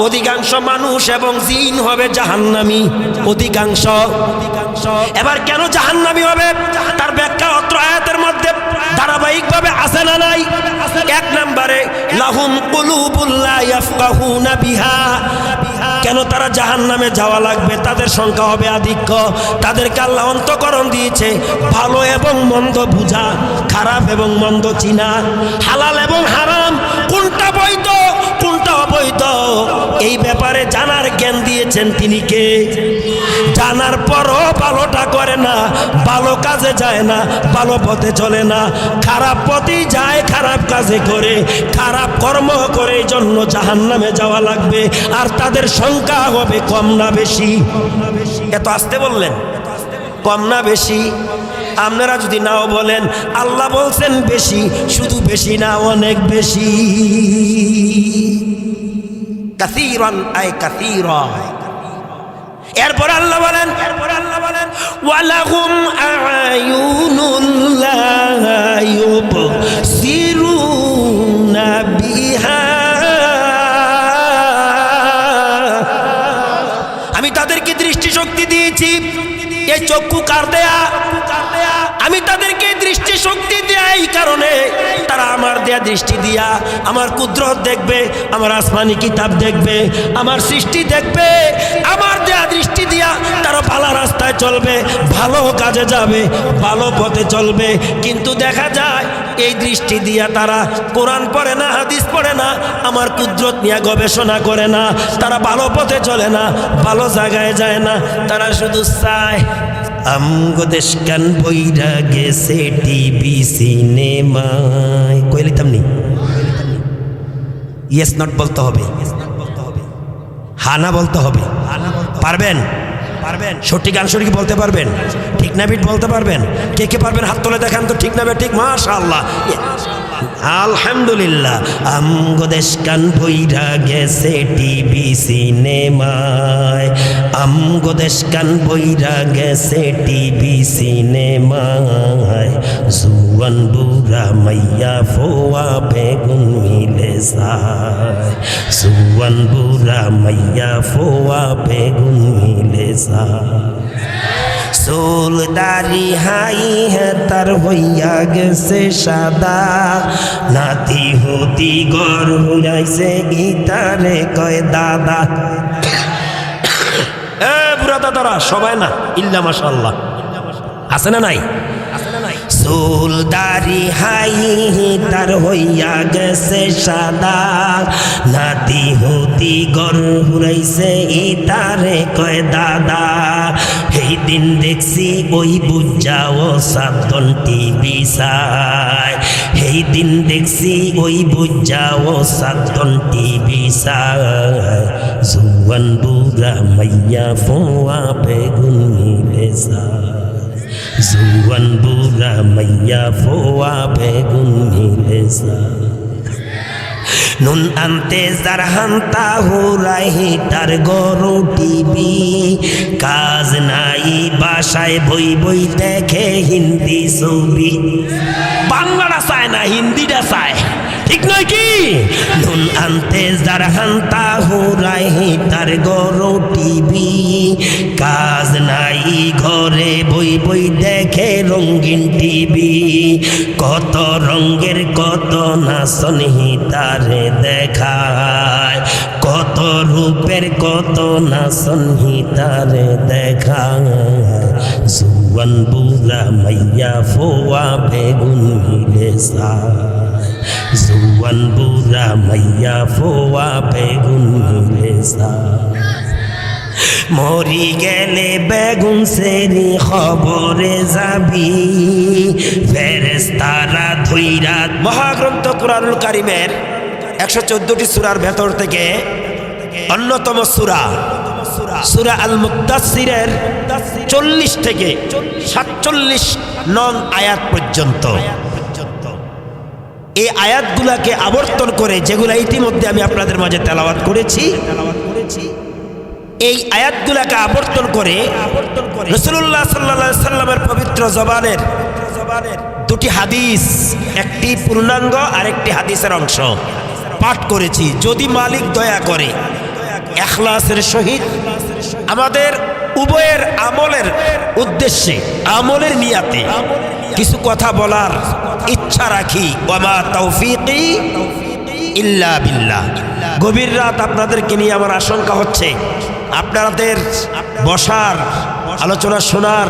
অধিকাংশ মানুষ এবং জিন হবে জাহান্নামী, অধিকাংশ। এবার কেন জাহান্নামী হবে তার ব্যাখ্যা অত্র আয়াতের মধ্যে ধারাবাহিকভাবে আছে না নাই? এক নম্বরে লাহুম কুলুবুল লা ইয়াফকাহুনা বিহা, কেন তারা জাহান্নামে যাওয়া লাগবে? তাদের সংখ্যা হবে আধিক্য। তাদেরকে আল্লাহ অন্তঃকরণ দিয়েছে ভালো এবং মন্দ বুঝা, খারাপ এবং মন্দ চিনা, হালাল এবং হারাম, কোনটা বৈধ কোনটা অবৈধ এই ব্যাপারে জানার জ্ঞান দিয়েছেন তিনি কে? জানার পরও ভালোটা করে না, ভালো কাজে যায় না, ভালো পথে চলে না, খারাপ পথেই যায়, খারাপ কাজে করে, খারাপ কর্ম করে, এই জন্য জাহান্নামে যাওয়া লাগবে। আর তাদের সংখ্যা হবে কম না বেশি? এত আসতে বললেন, কম না বেশি? আপনারা যদি নাও বলেন, আল্লাহ বলছেন বেশি, শুধু বেশি না, অনেক বেশি। কাসীরান আয় কাসীরা। এরপর আল্লাহ বলেন ওয়ালাহুম আ'য়ুনুন লা ইউবসিরুনা বিহা, আমি তাদেরকে দৃষ্টিশক্তি দিয়েছি। এই চক্ষু কার দেয়া? আমি তাদেরকে দৃষ্টি শক্তি দেয়া এই কারণে তারা আমার দেয়া দৃষ্টি দিয়া আমার কুদরত দেখবে, আমার আসমানি কিতাব দেখবে, আমার সৃষ্টি দেখবে। আমার দেয়া দৃষ্টি দিয়া তারা ভালো রাস্তায় চলবে, ভালো কাজে যাবে, ভালো পথে চলবে। কিন্তু দেখা যায় এই দৃষ্টি দিয়া তারা কোরআন পড়ে না, হাদিস পড়ে না, আমার কুদরত নিয়ে গবেষণা করে না, তারা ভালো পথে চলে না, ভালো জায়গায় যায় না, তারা শুধু চায় আমগো দেশকান বইরা গেছে টিভি সিনেমায়। কইলিতাম নি? ইয়েস নট বলতে হবে, হানা বলতে হবে। পারবেন? সঠিক আনসার কি বলতে পারবেন? ঠিক না বিট বলতে পারবেন? কে কে পারবেন হাত তুলে দেখান তো। ঠিক না ঠিক? মাশাআল্লাহ, আলহামদুলিল্লাহ। আমগো দেশকান বইরা গেছে টিভি সিনেমায়, আমগো দেশকান বইরা গেছে টিভি সিনেমায়। জুয়ান বুড়া মাইয়া ফোয়া বেগুন মিলে যায়, জুয়ান বুড়া মাইয়া ফোয়া বেগুন মিলে যায়। চুল দাড়ি হাই তার হইয়া গেছে সাদা, নাতি হুতি গর হুরাইছে গীতারে কয় দাদা। বুড়া দাদারা সবাই না, ইল্লা মাশাআল্লাহ, আছে না নাই? চুল দাড়ি হাই তার হইয়া গেছে সাদা, নাতি হুতি গর হুরাইছে ইতারে কয় দাদা। এই দিন দেখছি ওই বুঝাও সাধন টিভি চায়, এই দিন দেখছি ওই বুঝাও সাধন টিভি চায়। জুয়ান বুড়া মাইয়া ফোয়া বেগুন মিলে যায়, জুয়ান বুড়া মাইয়া ফোয়া বেগুন মিলে যায়। নুন আনতে যার হান্তা হুরাই তার গরু টিভি, কাজ নাই বাসায় বই বই দেখে হিন্দি ছবি। বাংলাটা চায় না, হিন্দিটা চায়, ঠিক নয় কি? নুন আনতে যার হান্তা হুরাই তার গরু টিভি, কাজ নাই ঘরে বই বই দেখে রঙিন টিভি। কত রঙের কত নাচন তারে দেখায়, কত রূপের কত নাচন তারে দেখায়। জুয়ান বুড়া মাইয়া ফোয়া বেগুন মিলে যায়, জুয়ান বুড়া মাইয়া ফোয়া বেগুন মিলে যায়। মরি গেলে বেগুন সেরি খবরে যাবি, ফেরেশতারা ধইরা। মহাগ্রন্থ কুরআনুল কারীমের 114টি সূরার ভেতর থেকে অন্যতম সূরা সূরা আল মুদ্দাসসিরের 40 থেকে 47 নং আয়াত পর্যন্ত এই আয়াতগুলাকে আবর্তন করে, যেগুলা ইতিমধ্যে আমি আপনাদের মাঝে তেলাওয়াত করেছি, এই আয়াতগুলাকে আবর্তন করে রাসূলুল্লাহ সাল্লাল্লাহু আলাইহি সাল্লামের পবিত্র জবানের দুটি হাদিস, একটি পূর্ণাঙ্গ আর একটি হাদিসের অংশ পাঠ করেছি। যদি মালিক দয়া করে ইখলাসের সহিত আমাদের উভয়ের আমলের উদ্দেশ্যে, আমলের নিয়াতে কিছু কথা বলার ইচ্ছা রাখি। ওয়ামা তাওফীকি ইল্লা বিল্লাহ। গভীর রাত আপনাদেরকে নিয়ে আমার আশঙ্কা হচ্ছে আপনাদের বসার, আলোচনা শোনার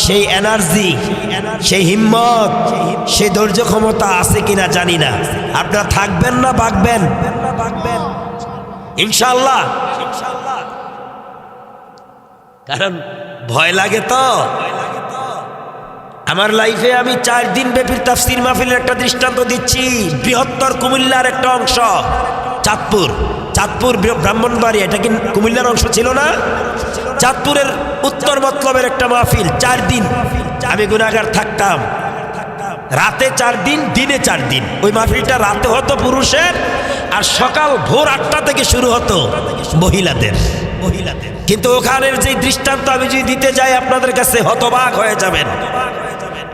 সেই এনার্জি, সেই হিম্মত, সেই ধৈর্য ক্ষমতা আছে কিনা জানি না। আপনারা থাকবেন না ভাগবেন? ইনশাআল্লাহ। কারণ ভয় লাগে তো। আমার লাইফে আমি 4 দিন ব্যাপী তাফসীর মাহফিলের একটা দৃষ্টান্ত দিচ্ছি। বৃহত্তর কুমিল্লার একটা অংশ চাঁদপুর ব্রাহ্মণবাড়িয়া, এটা কি কুমিল্লার অংশ ছিল না? চাঁদপুরের উত্তর মতলবের একটা মাহফিল, 4 দিন আমি গুনাহগার থাকতাম। রাতে 4 দিন, দিনে 4 দিন। ওই মাহফিলটা রাতে হতো পুরুষের, আর সকাল ভোর 8টা থেকে শুরু হতো মহিলাদের। কিন্তু ওখানের যে দৃষ্টান্ত আমি যদি দিতে যাই আপনাদের কাছে হতবাক হয়ে যাবেন।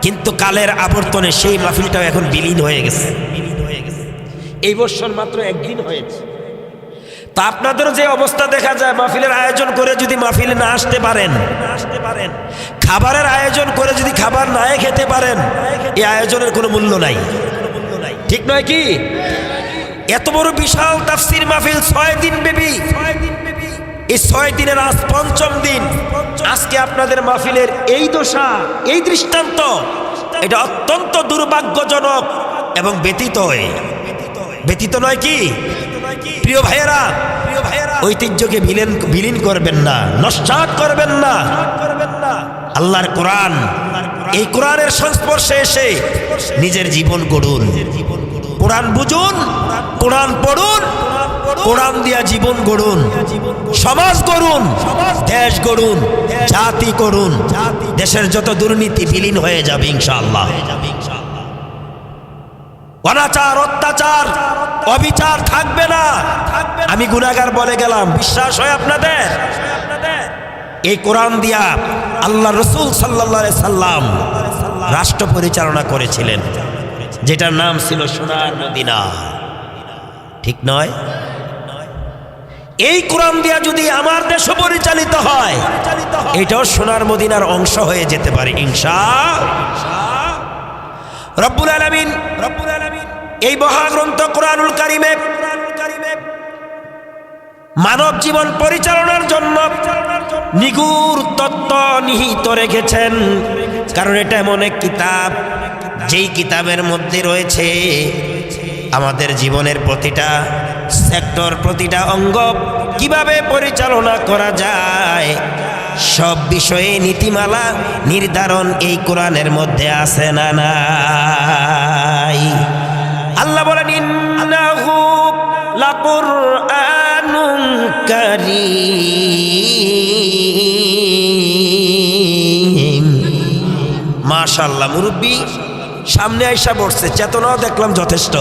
কিন্তু কালের আবর্তনে সেই মাহফিলটাও এখন বিলীন হয়ে গেছে। এই বছর মাত্র 1 দিন হয়েছে। তা আপনাদেরও যে অবস্থা দেখা যায়, মাহফিলের আয়োজন করে যদি মাহফিলে না আসতে পারেন, খাবারের আয়োজন করে যদি খাবার না খেতে পারেন, এই আয়োজনের কোনো মূল্য নাই। ঠিক নয় কি? এত বড় বিশাল তাফসীর মাহফিল 6 দিন ব্যাপী, এই 6 দিনের আজ 5ম দিন। আজকে আপনাদের মাহফিলের এই দশা, এই দৃষ্টান্ত, এটা অত্যন্ত দুর্ভাগ্যজনক এবং ব্যতীত নয় কি? প্রিয় ভাইয়েরা, ঐতিহ্যকে বিলীন করবেন না, নস্যাৎ করবেন না। আল্লাহর কোরআন, এই কোরআনের সংস্পর্শে এসে নিজের জীবন গড়ুন। কোরআন বুঝুন, কোরআন পড়ুন, কোরআন দিয়া জীবন গড়ুন, সমাজ গড়ুন, দেশ গড়ুন, জাতি করুন। দেশের যত দুর্নীতি বিলীন হয়ে যাবে ইনশাআল্লাহ। অনাচার, অত্যাচার, অবিচার থাকবে না। আমি গুনাহগার বলে গেলাম, বিশ্বাস হয় আপনাদের? এই কোরআন দিয়া আল্লাহ রাসূল সাল্লাল্লাহু আলাইহি সাল্লাম রাষ্ট্র পরিচালনা করেছিলেন, যেটার নাম ছিল সোনার মদিনা। ঠিক নয়? এই কোরআন দিয়া যদি আমার দেশ পরিচালিত হয়, এটাও সোনার মদিনার অংশ হয়ে যেতে পারে ইনশাআল্লাহ। রব্বুল আলামিন এই মহাগ্রন্থ কোরআনুল কারীমে মানব জীবন পরিচালনার জন্য নিগুড় তত্ত্ব নিহিত রেখেছেন। কারণ এটা এমন এক কিতাব, যেই কিতাবের মধ্যে রয়েছে আমাদের জীবনের প্রতিটা সেক্টর, প্রতিটা অঙ্গ কিভাবে পরিচালনা করা যায়, সব বিষয়ে নীতিমালা নির্ধারণ এই কোরআনের মধ্যে আছে না নাই? আল্লাহ বলেন, ইন্নাহু লাকুরআনুন কারীম। মাশাআল্লাহ, মুরব্বী সামনে আইসা বসছে, চেতনাও দেখলাম যথেষ্ট।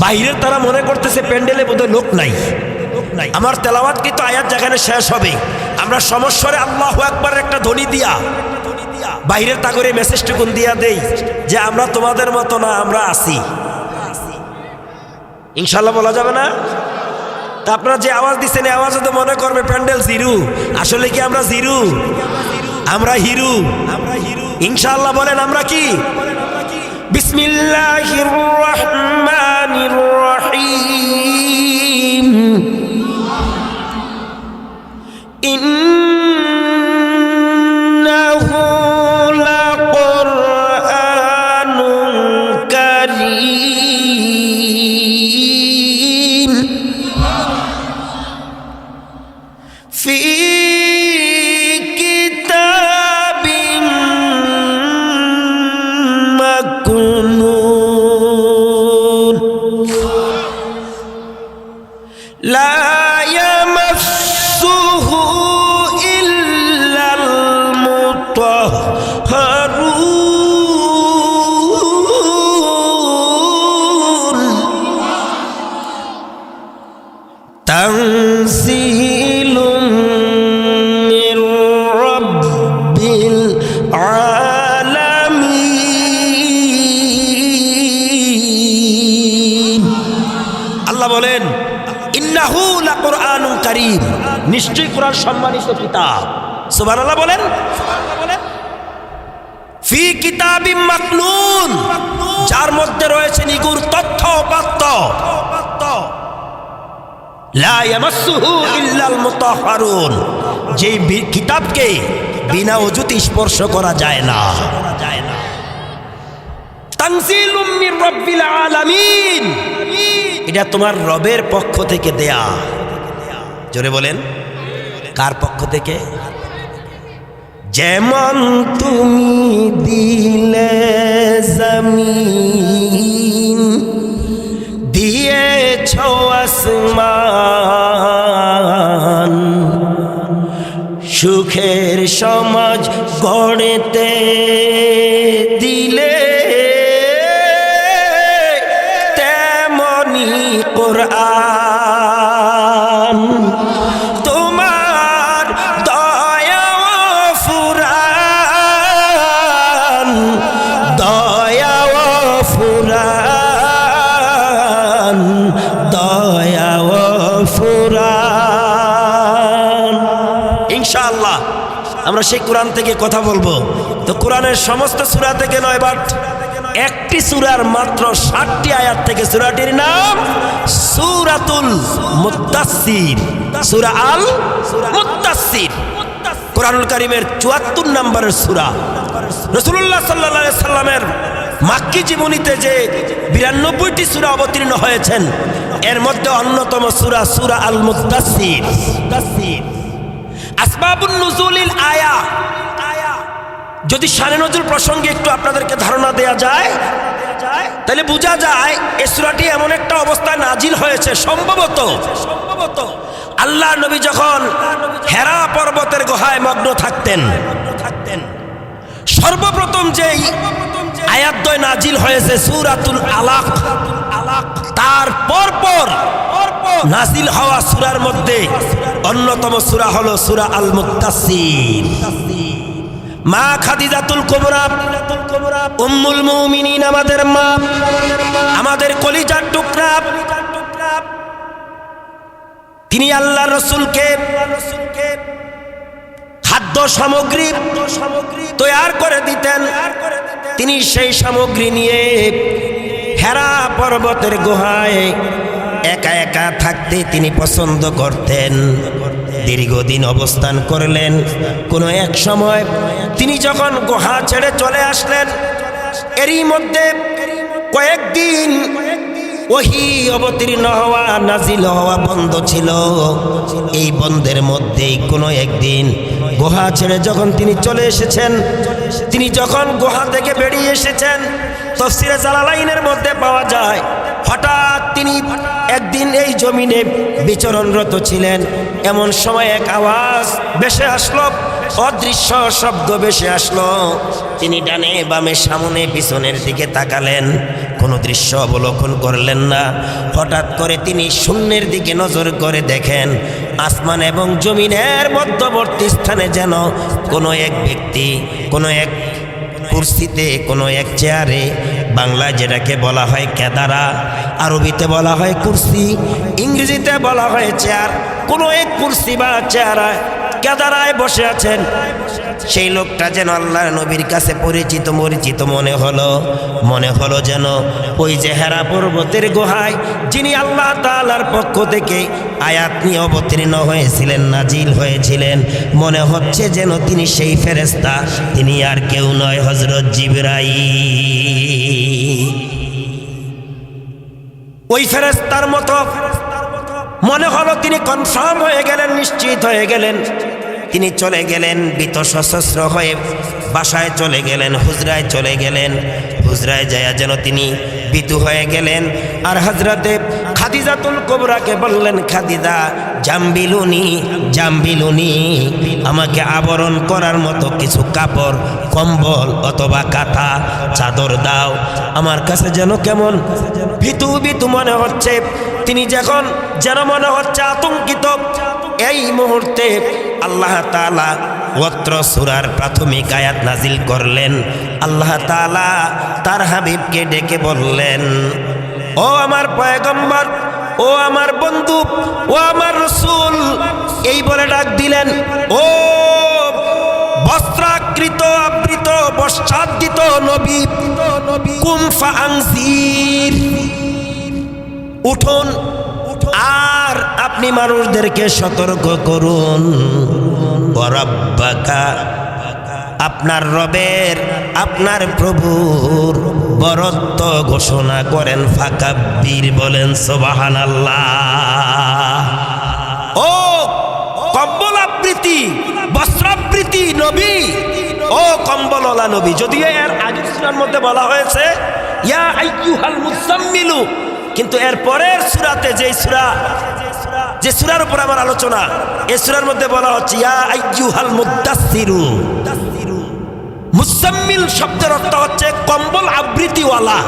বাইরের তারা মনে করতেছে প্যান্ডেলে বোধহয় লোক নাই। আমার তেলাওয়াত কিন্তু আয়াত যেখানে শেষ হবে, আমরা সমস্বরে আল্লাহু আকবারের একটা ধ্বনি দিয়া বাইরের তাগরে মেসেজটুকুন দিয়া দেই যে আমরা তোমাদের মতো না, আমরা আছি। ইনশাআল্লাহ বলা যাবে না? তা আপনারা যে আওয়াজ দিচ্ছেন, এই আওয়াজে তো মনে করবে প্যান্ডেল জিরু। আসলে কি আমরা জিরু? আমরা হিরু। ইনশাআল্লাহ বলেন আমরা কি? বিসমিল্লাহির রহমানির রহিম। ইন্নাহু লাকুরআনুন কারীম ফি কিতাবিন মাকনুন লা ইয়ামাসসুহু ইল্লাল মুতাহহারুন তানজিলুম মির রাব্বিল আলামিন। আল্লাহ বলেন, ইন্নাহু লাকুরআনুন কারীম, নিশ্চয়ই কোরআন সম্মানিত কিতাব। সুবহানাল্লাহ বলেন। ফি কিতাবিম মাকনুন, যার মধ্যে রয়েছে নিগুড় তথ্য উপাত্ত। লা ইয়ামাসসুহু ইল্লাল মুতাহহারুন, যে কিতাবকে বিনা ওযুতে স্পর্শ করা যায় না। তানজিলুম মির রাব্বিল আলামিন, এটা তোমার রবের পক্ষ থেকে দেয়া। জোরে বলেন, কার পক্ষ থেকে? যেমন তুমি দিলে জমিন, দিয়েছ আসমান, সুখের সমাজ গড়তে দিলে, তেমনি কোরআন তোমার দয়া ফুরান, দয়া ফুরান, দয়া ফুরান। ইনশাআল্লাহ আমরা সেই কোরআন থেকে কথা বলবো। তো কোরআনের সমস্ত সূরা থেকে নয়, বাট একটি সূরার মাত্র 60টি আয়াত থেকে সূরাটির নাম সূরাতুল মুদ্দাসসির, সূরা আল মুদ্দাসসির। কোরআনুল কারীমের 74 নম্বরের সূরা। রাসূলুল্লাহ সাল্লাল্লাহু আলাইহি সাল্লামের মাক্কি জীবনীতে যে 92টি সূরা অবতীর্ণ হয়েছেন, এর মধ্যে অন্যতম সূরা সূরা আল মুদ্দাসসির। আসবাবুন নুজুলিল আয়া, যদি শানে নজুল প্রসঙ্গে একটু আপনাদেরকে ধারণা দেয়া যায়, তাহলে বোঝা যায় এই সূরাটি এমন একটা অবস্থায় নাজিল হয়েছে, সম্ভবত আল্লাহ নবী যখন হেরা পর্বতের গুহায় মগ্ন থাকতেন, সর্বপ্রথম যেই আয়াতদ্বয় নাজিল হয়েছে সূরাতুল আলাক, তার পরপর নাজিল হওয়া সূরার মধ্যে অন্যতম সূরা হলো সূরা আল মুদ্দাসসির। মা খাদিজাতুল কুবরা, উম্মুল মুমিনিন, আমাদের মা, আমাদের কলিজার টুকরা, তিনি আল্লাহর রাসূলকে খাদ্য সামগ্রী তৈয়ার করে দিতেন। তিনি সেই সামগ্রী নিয়ে হেরা পর্বতের গুহায় একা একা থাকতে তিনি পছন্দ করতেন। দীর্ঘদিন অবস্থান করলেন। কোনো এক সময় তিনি যখন গুহা ছেড়ে চলে আসলেন, এরই মধ্যে কয়েকদিন ওহী অবতীর্ণ হওয়া, নাজিল হওয়া বন্ধ ছিল। এই বন্ধের মধ্যেই কোনো একদিন গুহা ছেড়ে যখন তিনি চলে এসেছেন, তিনি যখন গুহা থেকে বেরিয়ে এসেছেন, তাফসীরে জালালাইনের মধ্যে পাওয়া যায়, হঠাৎ তিনি একদিন এই জমিনে বিচরণরত ছিলেন। এমন সময় এক আওয়াজ ভেসে আসলো, অদৃশ্য শব্দ ভেসে আসলো। তিনি ডানে বামে সামনে পিছনের দিকে তাকালেন, কোনো দৃশ্য অবলোকন করলেন না। হঠাৎ করে তিনি শূন্যের দিকে নজর করে দেখেন, আসমান এবং জমিনের মধ্যবর্তী স্থানে যেন কোনো এক ব্যক্তি কোনো এক কুরসিতে, কোনো এক চেয়ারে, বাংলায় যেটাকে বলা হয় কেদারা, আরবিতে বলা হয় কুরসি, ইংরেজিতে বলা হয় চেয়ার, কোনো এক কুরসি বা চেয়ারায় কেদারায় বসে আছেন। সেই লোকটা যেন আল্লাহর নবীর কাছে পরিচিত মনে হলো যেন ওই যে হেরা পর্বতের গুহায় যিনি আল্লাহ তাআলার পক্ষ থেকে আয়াত নিয়ে অবতীর্ণ হয়েছিলেন, নাজিল হয়েছিলেন, মনে হচ্ছে যেন তিনি সেই ফেরেশতা, তিনি আর কেউ নয়, হযরত জিবরাইল। ওই ফেরেশতার মতো মনে হলো। তিনি কনফার্ম হয়ে গেলেন, নিশ্চিত হয়ে গেলেন। তিনি চলে গেলেন ভীত সশস্ত্র হয়ে, বাসায় চলে গেলেন, হুজরায় চলে গেলেন। হুজরায় যায় যেন তিনি ভীতু হয়ে গেলেন। আর হযরতে খাদিজাতুল কুবরাকে বললেন, খাদিজা, জাম্বিলুনি, আমাকে আবরণ করার মতো কিছু কাপড়, কম্বল অথবা কাঁথা, চাদর দাও। আমার কাছে যেন কেমন ভীতু মনে হচ্ছে। তিনি যখন যেন মনে হচ্ছে আতঙ্কিত, এই মুহূর্তে আল্লাহ তাআলা ওয়াত্র সূরার প্রাথমিক আয়াত নাজিল করলেন। আল্লাহ তাআলা তার হাবিবকে ডেকে বললেন, ও আমার পয়গম্বর, ও আমার বন্ধু, ও আমার রাসূল, এই বলে ডাক দিলেন, ও বস্ত্রাকৃত আবৃত বস্ত্রাদিত নবী, কুম ফাআনজির, উঠুন আর আপনি মানুষদেরকে সতর্ক করুন। ওয়ারাব্বাকা, আপনার রবের, আপনার প্রভুর বরত্ব ঘোষণা করেন। ফাকাব্বির, বলেন সুবহানাল্লাহ। ও কম্বল আবৃত্তি বস্ত্রাবৃত্তি নবী, ও কম্বলওয়ালা নবী। যদিও এর আগের সূরার মধ্যে বলা হয়েছে ইয়া আইয়ুহাল মুজাম্মিলু, কিন্তু এর পরের সূরাতে যে সূরার উপর আমার আলোচনা, এই সূরার মধ্যে বলা হচ্ছে ইয়া আইয়ুহাল মুদাসসিরু। মুজাম্মিল শব্দের অর্থ হচ্ছে কম্বল আবৃত্তিওয়ালা,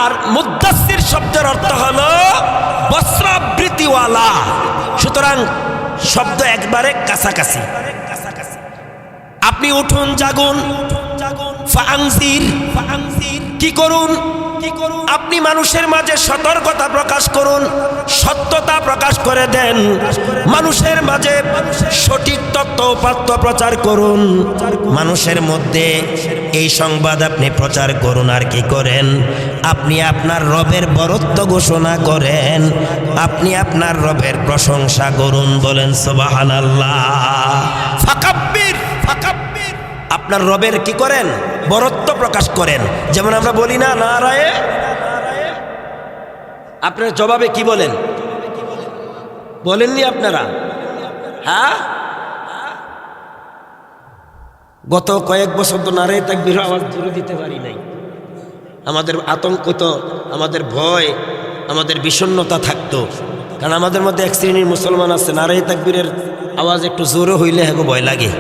আর মুদাসসির শব্দের অর্থ হলো বস্ত্রাবৃত্তিওয়ালা। সুতরাং শব্দ একবারে কাছাকাছি। আপনি উঠুন, জাগুন। ফাআনজির, কি করুন? আপনি মানুষের মাঝে সতর্কতা প্রকাশ করুন, সত্যতা প্রকাশ করে দেন, মানুষের মাঝে সঠিক তথ্য উপাত্ত প্রচার করুন, মানুষের মধ্যে এই সংবাদ আপনি প্রচার করুন। আর কি করেন? আপনি আপনার রবের বরত্ব ঘোষণা করেন, আপনি আপনার রবের প্রশংসা করুন, বলেন সুবহানাল্লাহ। ফাকাব্বির, ফাকাব্বির, আপনার রবের কি করেন? বরত্ব প্রকাশ করেন। যেমন আমরা বলি না নারায়ে, আপনার জবাবে কি বলেন? বলেননি আপনারা? হ্যাঁ, গত কয়েক বছর তো নারায়ে তাকবীর আওয়াজ জোরে দিতে পারি নাই। আমাদের আতঙ্ক তো, আমাদের ভয়, আমাদের বিষণ্ণতা থাকতো। কারণ আমাদের মধ্যে এক শ্রেণীর মুসলমান আছে, নারায়ে তাকবীরের আওয়াজ একটু জোরে হইলে হ্যাঁ ভয় লাগে।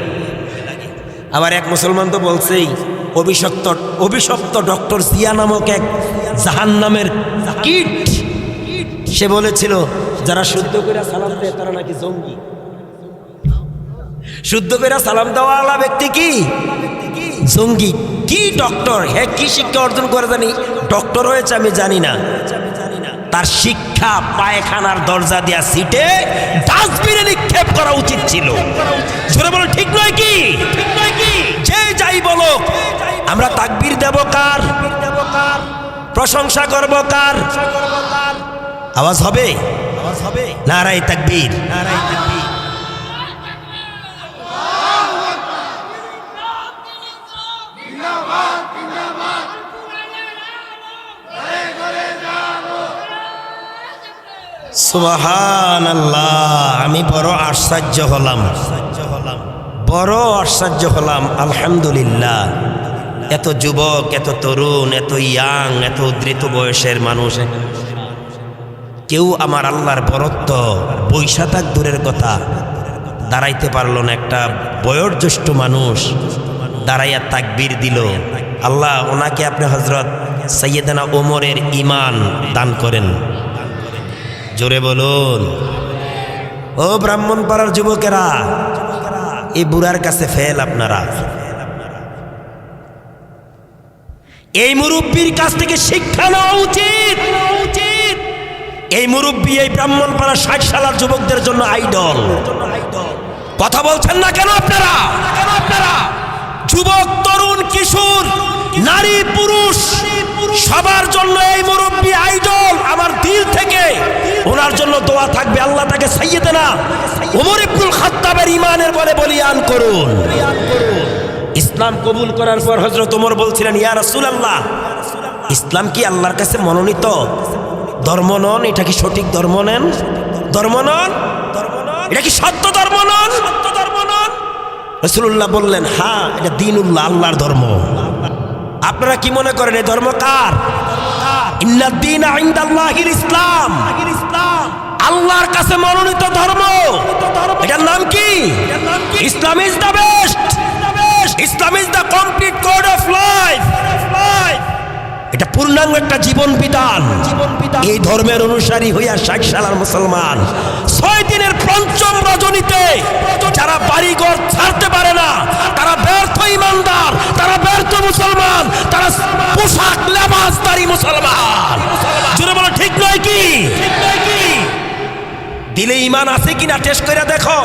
আবার এক মুসলমান তো বলছেই, অভিশপ্ত ডক্টর জিয়া নামক এক জাহান্নামের কীট, সে বলেছিল যারা শুদ্ধ করে সালাম দেয় তারা নাকি জঙ্গি। শুদ্ধ করে সালাম দেওয়ালা ব্যক্তি কি জঙ্গি? কি ডক্টর? হ্যাঁ, কি শিক্ষা অর্জন করে জানি ডক্টর হয়েছে আমি জানি না। তার শিক্ষা পায়খানার দরজা দিয়া সিটে ডাস্টবিনে নিক্ষেপ করা উচিত ছিল। জোরে বলো ঠিক নয় কি? যে যাই বলো, আমরা তাকবীর দেব কার? প্রশংসা করব কার? আওয়াজ হবে নারায়ে তাকবীর, নারায়ে তাকবীর। সুবহানাল্লাহ। আমি বড় আশ্চর্য হলাম, বড় আশ্চর্য হলাম। আলহামদুলিল্লাহ, এত যুবক, এত তরুণ, এত ইয়াং, এত উদ্ধৃত বয়সের মানুষ, কেউ আমার আল্লাহর বরত্ব বৈশা থাক দূরের কথা দাঁড়াইতে পারল না। একটা বয়োজ্যেষ্ঠ মানুষ দাঁড়াইয়া তাকবীর দিল। আল্লাহ ওনাকে আপনি হযরত সৈয়দনা ওমরের ঈমান দান করেন। জোরে বলুন। ও ব্রাহ্মণপাড়ার যুবকেরা, এই বুড়ার কাছে ফেল আপনারা। এই মুরব্বীর কাছ থেকে শিক্ষা নেওয়া উচিত। এই মুরব্বী এই ব্রাহ্মণপাড়া 60 সালার যুবকদের জন্য আইডল। কথা বলছেন না কেন আপনারা? যুবক, তরুণ, কিশোর, নারী, পুরুষ সবার জন্য এই মুরব্বী আইডল। আমার দিল থেকে ওনার জন্য দোয়া থাকবে, আল্লাহ তাকে সাইয়েদনা ওমর ইবনুল খাত্তাবের ঈমানের বলে বলিয়ান করুন। ইসলাম কবুল করার পর হযরত ওমর বলছিলেন, ইয়া রাসূলুল্লাহ, ইসলাম কি আল্লাহর কাছে মনোনীত ধর্ম নন? এটা কি সঠিক ধর্ম নেন? ধর্ম নন? এটা কি সত্য ধর্ম নন? রাসূলুল্লাহ বললেন, হ্যাঁ, এটা দীনুল্লাহ, আল্লাহর ধর্ম। আপনারা কি মনে করেন এই ধর্ম কার? ইন্নাদ দীনা ইনদাল্লাহিল ইসলাম, আল্লাহর কাছে মনোনীত ধর্ম। এটার নাম কি? Islam is the best, Islam is the complete code of life. এটা পূর্ণাঙ্গ একটা জীবন বিধান। এই ধর্মের অনুসারী হইয়া 60 সালার মুসলমান 6 দিনের পঞ্চম রজনীতে যারা বাড়িঘর ছাড়তে পারে না, তারা ব্যর্থ ইমানদার, তারা ব্যর্থ মুসলমান, তারা পোশাক লেবাসদারি মুসলমান। জোরে বলো ঠিক নয় কি? দিলে ইমান আছে কিনা টেস্ট করে দেখো,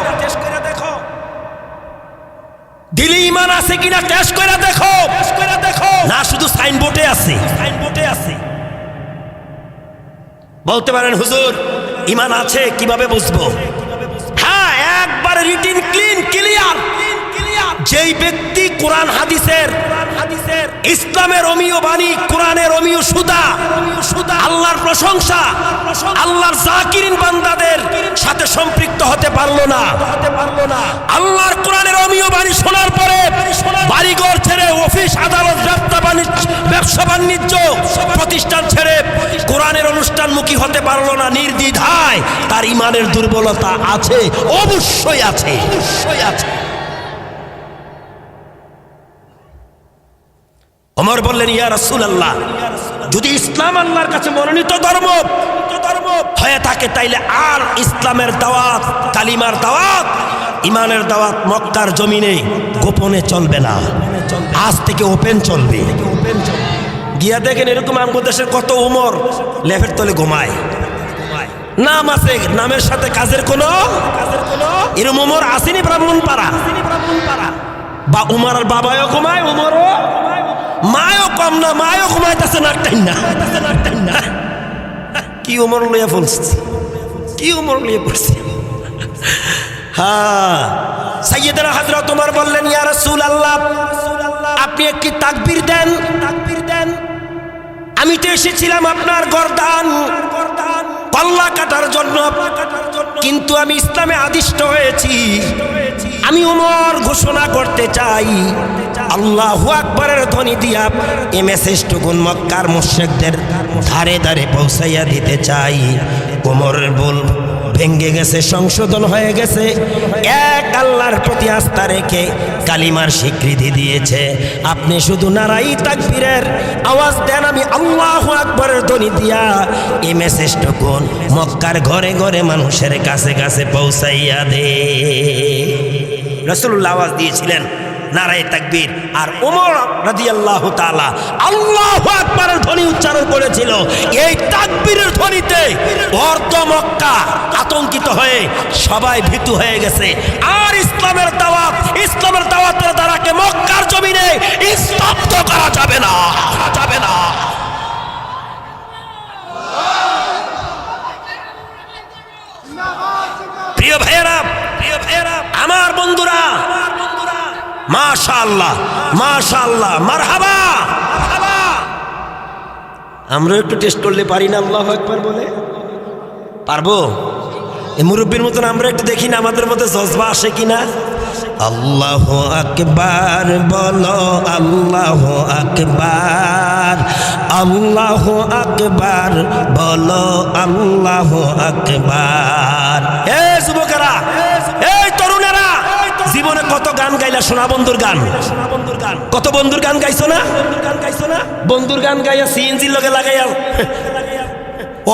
দিলে ইমান আছে কিনা টেস্ট করে দেখো। না শুধু সাইনবোর্ডে আছে, বলতে পারেন হুজুর ইমান আছে কিভাবে বুঝবো? হ্যাঁ, একবারে রিটিন ক্লিন ক্লিয়ার। যেই ব্যক্তি কোরআন হাদিসের ইসলামের অমীয় বাণী, কোরআনের অমীয় সুদা, আল্লাহর প্রশংসা, আল্লাহর জাকিরিন বান্দাদের সাথে সম্পৃক্ত হতে পারলো না, আল্লাহর কোরআনের অমীয় বাণী শোনার পরে বাড়িঘর ছেড়ে অফিস আদালত ব্যবসা বাণিজ্য প্রতিষ্ঠান ছেড়ে কোরআনের অনুষ্ঠানমুখী হতে পারলো না, নির্দ্বিধায় তার ইমানের দুর্বলতা আছে, অবশ্যই আছে। ওমর বললেন, ইয়া রাসূলুল্লাহ, যদি ইসলাম আল্লাহর কাছে মনোনীত ধর্ম হয়ে থাকে তাইলে আর ইসলামের দাওয়াত, কালিমার দাওয়াত, ইমানের দাওয়াত মক্কার জমিনে গোপনে চলবে না, আজ থেকে ওপেন চলবে। গিয়া দেখেন এরকম আমাদের দেশের কত ওমর লেফের তলে ঘুমায়, নাম আছে, নামের সাথে কাজের কোনো এরকম ওমর আসেনি ব্রাহ্মণপাড়া, বা উমর আর বাবাও ঘুমায়, উমরও মায়ও কম না, মায়ও ঘুমাইতেছে না, কি উমর লইয়া বলছি, কি উমর লইয়া পড়ছি। হ্যাঁ, সাইয়েদনা হযরত ওমর বললেন, ইয়া রাসূলুল্লাহ, আপনি একটি তাকবীর দেন। আমি তো এসেছিলাম আপনার গর্দান কল্লা কাটার জন্য, কিন্তু আমি ইসলামে আদিষ্ট হয়েছি। আমি ওমর ঘোষণা করতে চাই, আল্লাহু আকবারের ধ্বনি দিয়া এই মেসেজটুকুন মক্কার মুশরিকদের ধারে ধারে পৌঁছাইয়া দিতে চাই। ওমরের ভুল ভেঙ্গে গেছে, সংশোধন হয়ে গেছে, এক আল্লাহর প্রতি আস্থা রেখে কালিমার স্বীকৃতি দিয়েছে। আপনি শুধু নারাই তাকবীরের আওয়াজ দেন, আমি আল্লাহু আকবারের ধ্বনি দিয়া এই মেসেজটুকুন মক্কার ঘরে ঘরে মানুষের কাছে কাছে পৌঁছাইয়া দে। রাসূলুল্লাহ আওয়াজ দিয়েছিলেন নারায়ে তাকবীর, আর ওমর রাদিয়াল্লাহু তাআলা আল্লাহু আকবারের ধ্বনি উচ্চারণ করেছিল। এই তাকবীরের ধ্বনিতে অর্ধ মক্কা আতঙ্কিত হয়ে সবাই ভীতু হয়ে গেছে। আর ইসলামের দাওয়াতের দ্বারাকে মক্কার জমিনে স্তব্ধ করা যাবে না। প্রিয় ভাইয়েরা, আমার বন্ধুরা, মাশাআল্লাহ মাশাআল্লাহ, মারহাবা। আমরা একটু টেস্ট করলে পারি না আল্লাহু আকবার বলে? পারবো? এই মুরব্বীর মতন আমরা একটু দেখি না আমাদের মধ্যে জজবা আসে কিনা। আল্লাহু আকবার বলো, আল্লাহু আকবার, আল্লাহু আকবার বলো, আল্লাহু আকবার। এ যুবকেরা, এই তরুণেরা, জীবনে কত গান গাইলা সোনা বন্ধুর গান, কত বন্ধুর গান গাইছো না? বন্ধুর গান গাইয়া সিএনজির লগে লাগাইয়া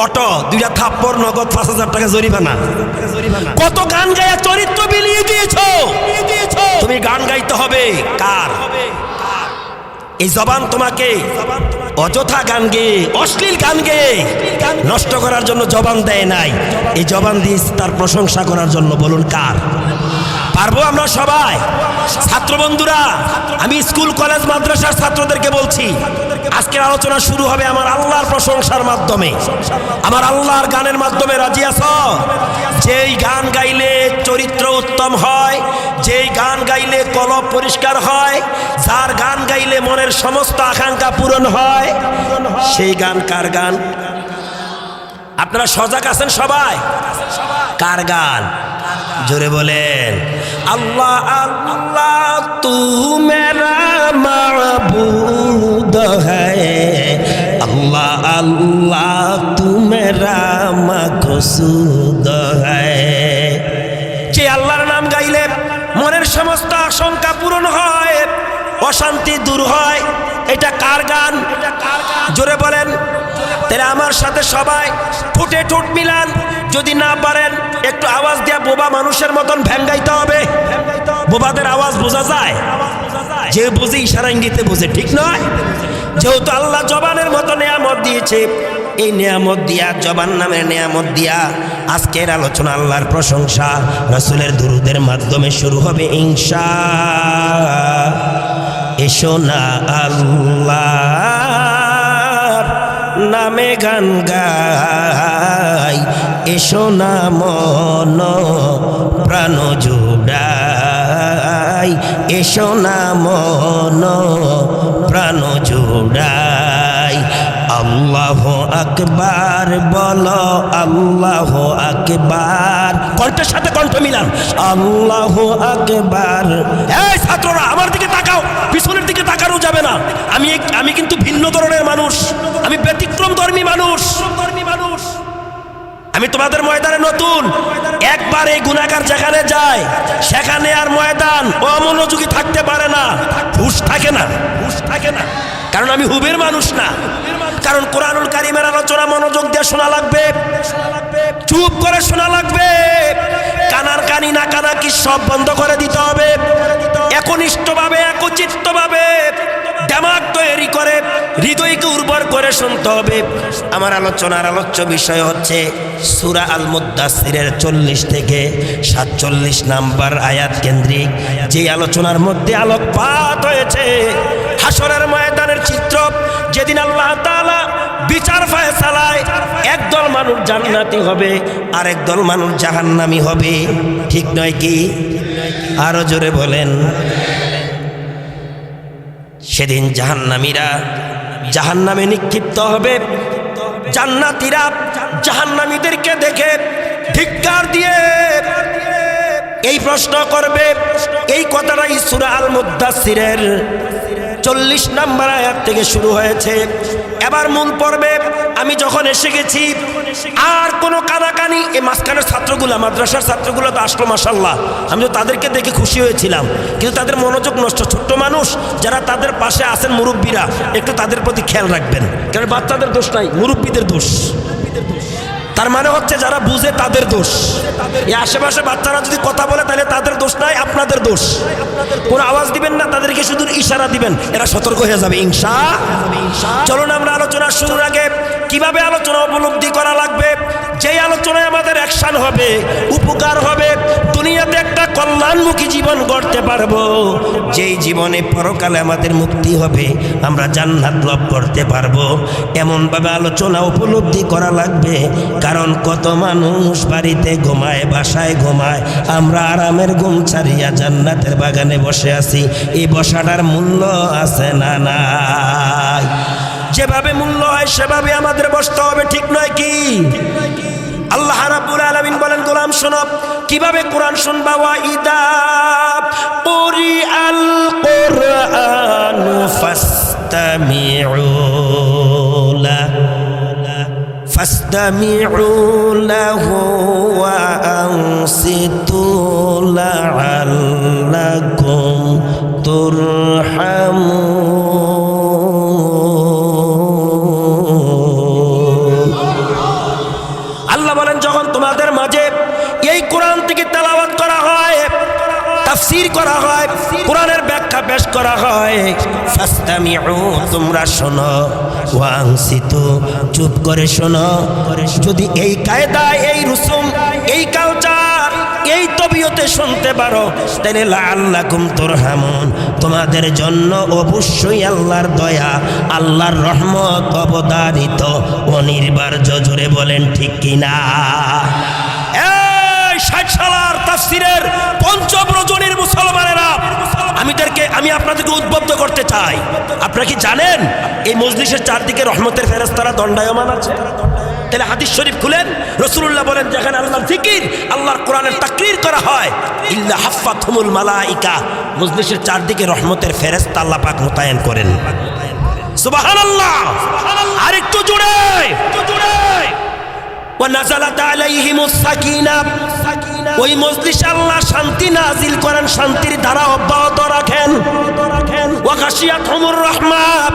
অটো দুইটা থাপ্পড়, নগদ 5,000 টাকা জরিমানা। কত গান গাইয়া চরিত্র বিলিয়ে দিয়েছো। তুমি গান গাইতে হবে কার? এই জবান তোমাকে অযথা গান গেয়ে, অশ্লীল গান গেয়ে নষ্ট করার জন্য জবান দেয় নাই, এই জবান দিয়ে তার প্রশংসা করার জন্য। বলুন কার? পারবো আমরা সবাই? ছাত্র বন্ধুরা, আমি স্কুল কলেজ মাদ্রাসার ছাত্রদেরকে বলছি, আজকের আলোচনা শুরু হবে আমার আল্লাহর প্রশংসার মাধ্যমে, আমার আল্লাহর গানের মাধ্যমে। রাজি আছো? যেই গান গাইলে চরিত্র উত্তম হয়, যেই গান গাইলে কলব পরিষ্কার হয়, যার গান গাইলে মনের সমস্ত আকাঙ্ক্ষা পূরণ হয়, সেই গান কার গান? আপনারা সজাগ আছেন সবাই? কার গান? জোরে বলেন। আল্লাহ আল্লাহ তু মেরা মাবুদ হ্যায়, আল্লাহ আল্লাহ তু মেরা মাকসুদ হ্যায়। যে আল্লাহর নাম গাইলে মনের সমস্ত আশঙ্কা পূরণ হয়, অশান্তি দূর হয়, এটা কার গান? জোরে বলেন। তাহলে আমার সাথে সবাই ঠোঁটে ঠোঁট মিলান, যদি না পারেন একটু আওয়াজ দিয়ে বোবা মানুষের মতন ভ্যাঙ্গাইতে হবে? বোবাদের আওয়াজ বোঝা যায়, যে বুঝে ইশারা ইঙ্গিতে বুঝে, ঠিক নয়? যেহেতু আল্লাহ জবানের মতো নেয়ামত দিয়েছে, এই নেয়ামত দিয়া, জবান নামের নেয়ামত দিয়া আজকের আলোচনা আল্লাহর প্রশংসা রাসূলের দুরুদের মাধ্যমে শুরু হবে ইনশাআল্লাহ। এসো না আল্লাহর নামে গান গাই, এসো না মন প্রাণ জুড়াই, এসো না মন প্রাণ জুড়াই। আল্লাহ আকবার বলো, আল্লাহ আকবার, কণ্ঠের সাথে কণ্ঠ মিলান, আল্লাহ আকবার। এই ছাত্ররা আমার দিকে তাকাও, পিছনের দিকে তাকানো যাবে না। আমি কিন্তু ভিন্ন ধরনের মানুষ, আমি ব্যতিক্রম ধর্মী মানুষ। আমি তোমাদের ময়দানে নতুন, একবার এই গুনাহগার যেখানে যায় সেখানে আর ময়দান অমনোযোগী থাকতে পারে না, হুঁশ থাকে না, কারণ আমি হুবের মানুষ না। কারণ কোরআনুল কারীমের আলোচনা মনোযোগ দিয়ে শোনা লাগবে, চুপ করে শোনা লাগবে, কানার কানি না কানাকি সব বন্ধ করে দিতে হবে, একনিষ্ঠভাবে একচিত্তভাবে দিমাগ তৈরি করে হৃদয়কে উর্বর করে শুনতে হবে। আমার আলোচনার আলোচ্য বিষয় হচ্ছে সূরা আল মুদ্দাসসিরের 40 থেকে 47 নাম্বার আয়াত কেন্দ্রিক যে আলোচনার মধ্যে আলোকপাত হয়েছে হাসরের ময়দানের চিত্র, যেদিন আল্লাহ তাআলা বিচার ফয়সালায় একদল মানুষ জান্নাতি হবে আর একদল মানুষ জাহান্নামী হবে, ঠিক নয় কি? আরো জোরে বলেন। সেদিন জাহান্নামীরা জাহান্নামে নিক্ষিপ্ত হবে, জান্নাতীরা জাহান্নামীদেরকে দেখে ধিক্কার দিয়ে এই প্রশ্ন করবে। এই কথাটাই সূরা আল মুদ্দাসসিরের 40 নম্বর আয়াত থেকে শুরু হয়েছে। এবার মূল পর্বে আমি যখন এসে গেছি, আর কোনো কানাকানি, এই মাঝখানের ছাত্রগুলো, মাদ্রাসার ছাত্রগুলো তো আসলো মাশাআল্লাহ, আমি তো তাদেরকে দেখে খুশি হয়েছিলাম, কিন্তু তাদের মনোযোগ নষ্ট। ছোট্ট মানুষ যারা তাদের পাশে আছেন মুরব্বীরা, একটু তাদের প্রতি খেয়াল রাখবেন, কারণ বাচ্চাদের দোষ নাই, মুরব্বীদের দোষ। তার মানে হচ্ছে যারা বুঝে তাদের দোষ। এই আশেপাশে বাচ্চারা যদি কথা বলে তাহলে তাদের দোষ নাই, আপনাদের দোষ। কোনো আওয়াজ দিবেন না, তাদেরকে শুধু ইশারা দিবেন, এরা সতর্ক হয়ে যাবে ইনশাআল্লাহ। চলুন আমরা আলোচনা শুরুর আগে কিভাবে আলোচনা উপলব্ধি করা লাগবে, যেই আলোচনায় আমাদের অ্যাকশন হবে, উপকার হবে, দুনিয়াতে একটা কল্যাণমুখী জীবন গড়তে পারবো, যেই জীবনে পরকালে আমাদের মুক্তি হবে, আমরা জান্নাত লাভ করতে পারবো, এমনভাবে আলোচনা উপলব্ধি করা লাগবে। কারণ কত মানুষ বাড়িতে ঘুমায়, বাসায় ঘুমায়, আমরা আরামের ঘুম ছাড়িয়া জান্নাতের বাগানে বসে আছি। এই বসাটার মূল্য আছে না নাই? যেভাবে মূল্য হয় সেভাবে আমাদের বসতে হবে, ঠিক নয় কি? আল্লাহ রাব্বুল আলামিন বলেন, গোলাম শোনো কিভাবে কোরআন শুনবা। ওয়াইদা কুরিআল কুরআন ফাসতামিউ লাহু ওয়া আনসিতু লাআল্লাকুম তুরহামুন। আল্লাহ বলেন, যখন তোমাদের মাঝে এই কোরআন থেকে তেলাওয়াত করা হয়, তাফসীর করা হয়, কোরআনের ব্যাখ্যা পেশ করা হয়, ফাসতামিউ, তোমরা শোনো, ওয়া আনসিতু, চুপ করে শোনো। যদি এই কায়দায়, এই রুসুম, এই কালচার, এই তবিয়তে শুনতে পারো, তাহলে লাআল্লাকুম তুরহামুন, তোমাদের জন্য অবশ্যই আল্লাহর দয়া, আল্লাহর রহমত অবধারিত অনিবার্য। জোরে বলেন ঠিক কিনা? এই 60 সালার তাফসীরের পঞ্চম রজনীর মুসলমানেরা, আমি আপনাদেরকে উদ্বুদ্ধ করতে চাই। আপনারা কি জানেন এই মজলিসের চারদিকে রহমতের ফেরেশতারা দণ্ডায়মান আছে? তাহলে হাদিস শরীফ খুলেন, রাসূলুল্লাহ বলেন, যেখানে আল্লাহর জিকির, আল্লাহর কোরআনের তাকরীর করা হয়, ইল্লা হাফাতহুমুল মালাইকা, মজলিসের চারদিকে রহমতের ফেরেশতা আল্লাহ পাক মোতায়েন করেন। সুবহানাল্লাহ। আরেকটু জোরে। ওয়া নাযালাত আলাইহিমুস সাকিনা, ওই মজলিসে আল্লাহ শান্তি নাজিল করেন, শান্তির ধারা অব্যাহত রাখেন। ওয়া গাশিয়াতহুমুর রাহমাত,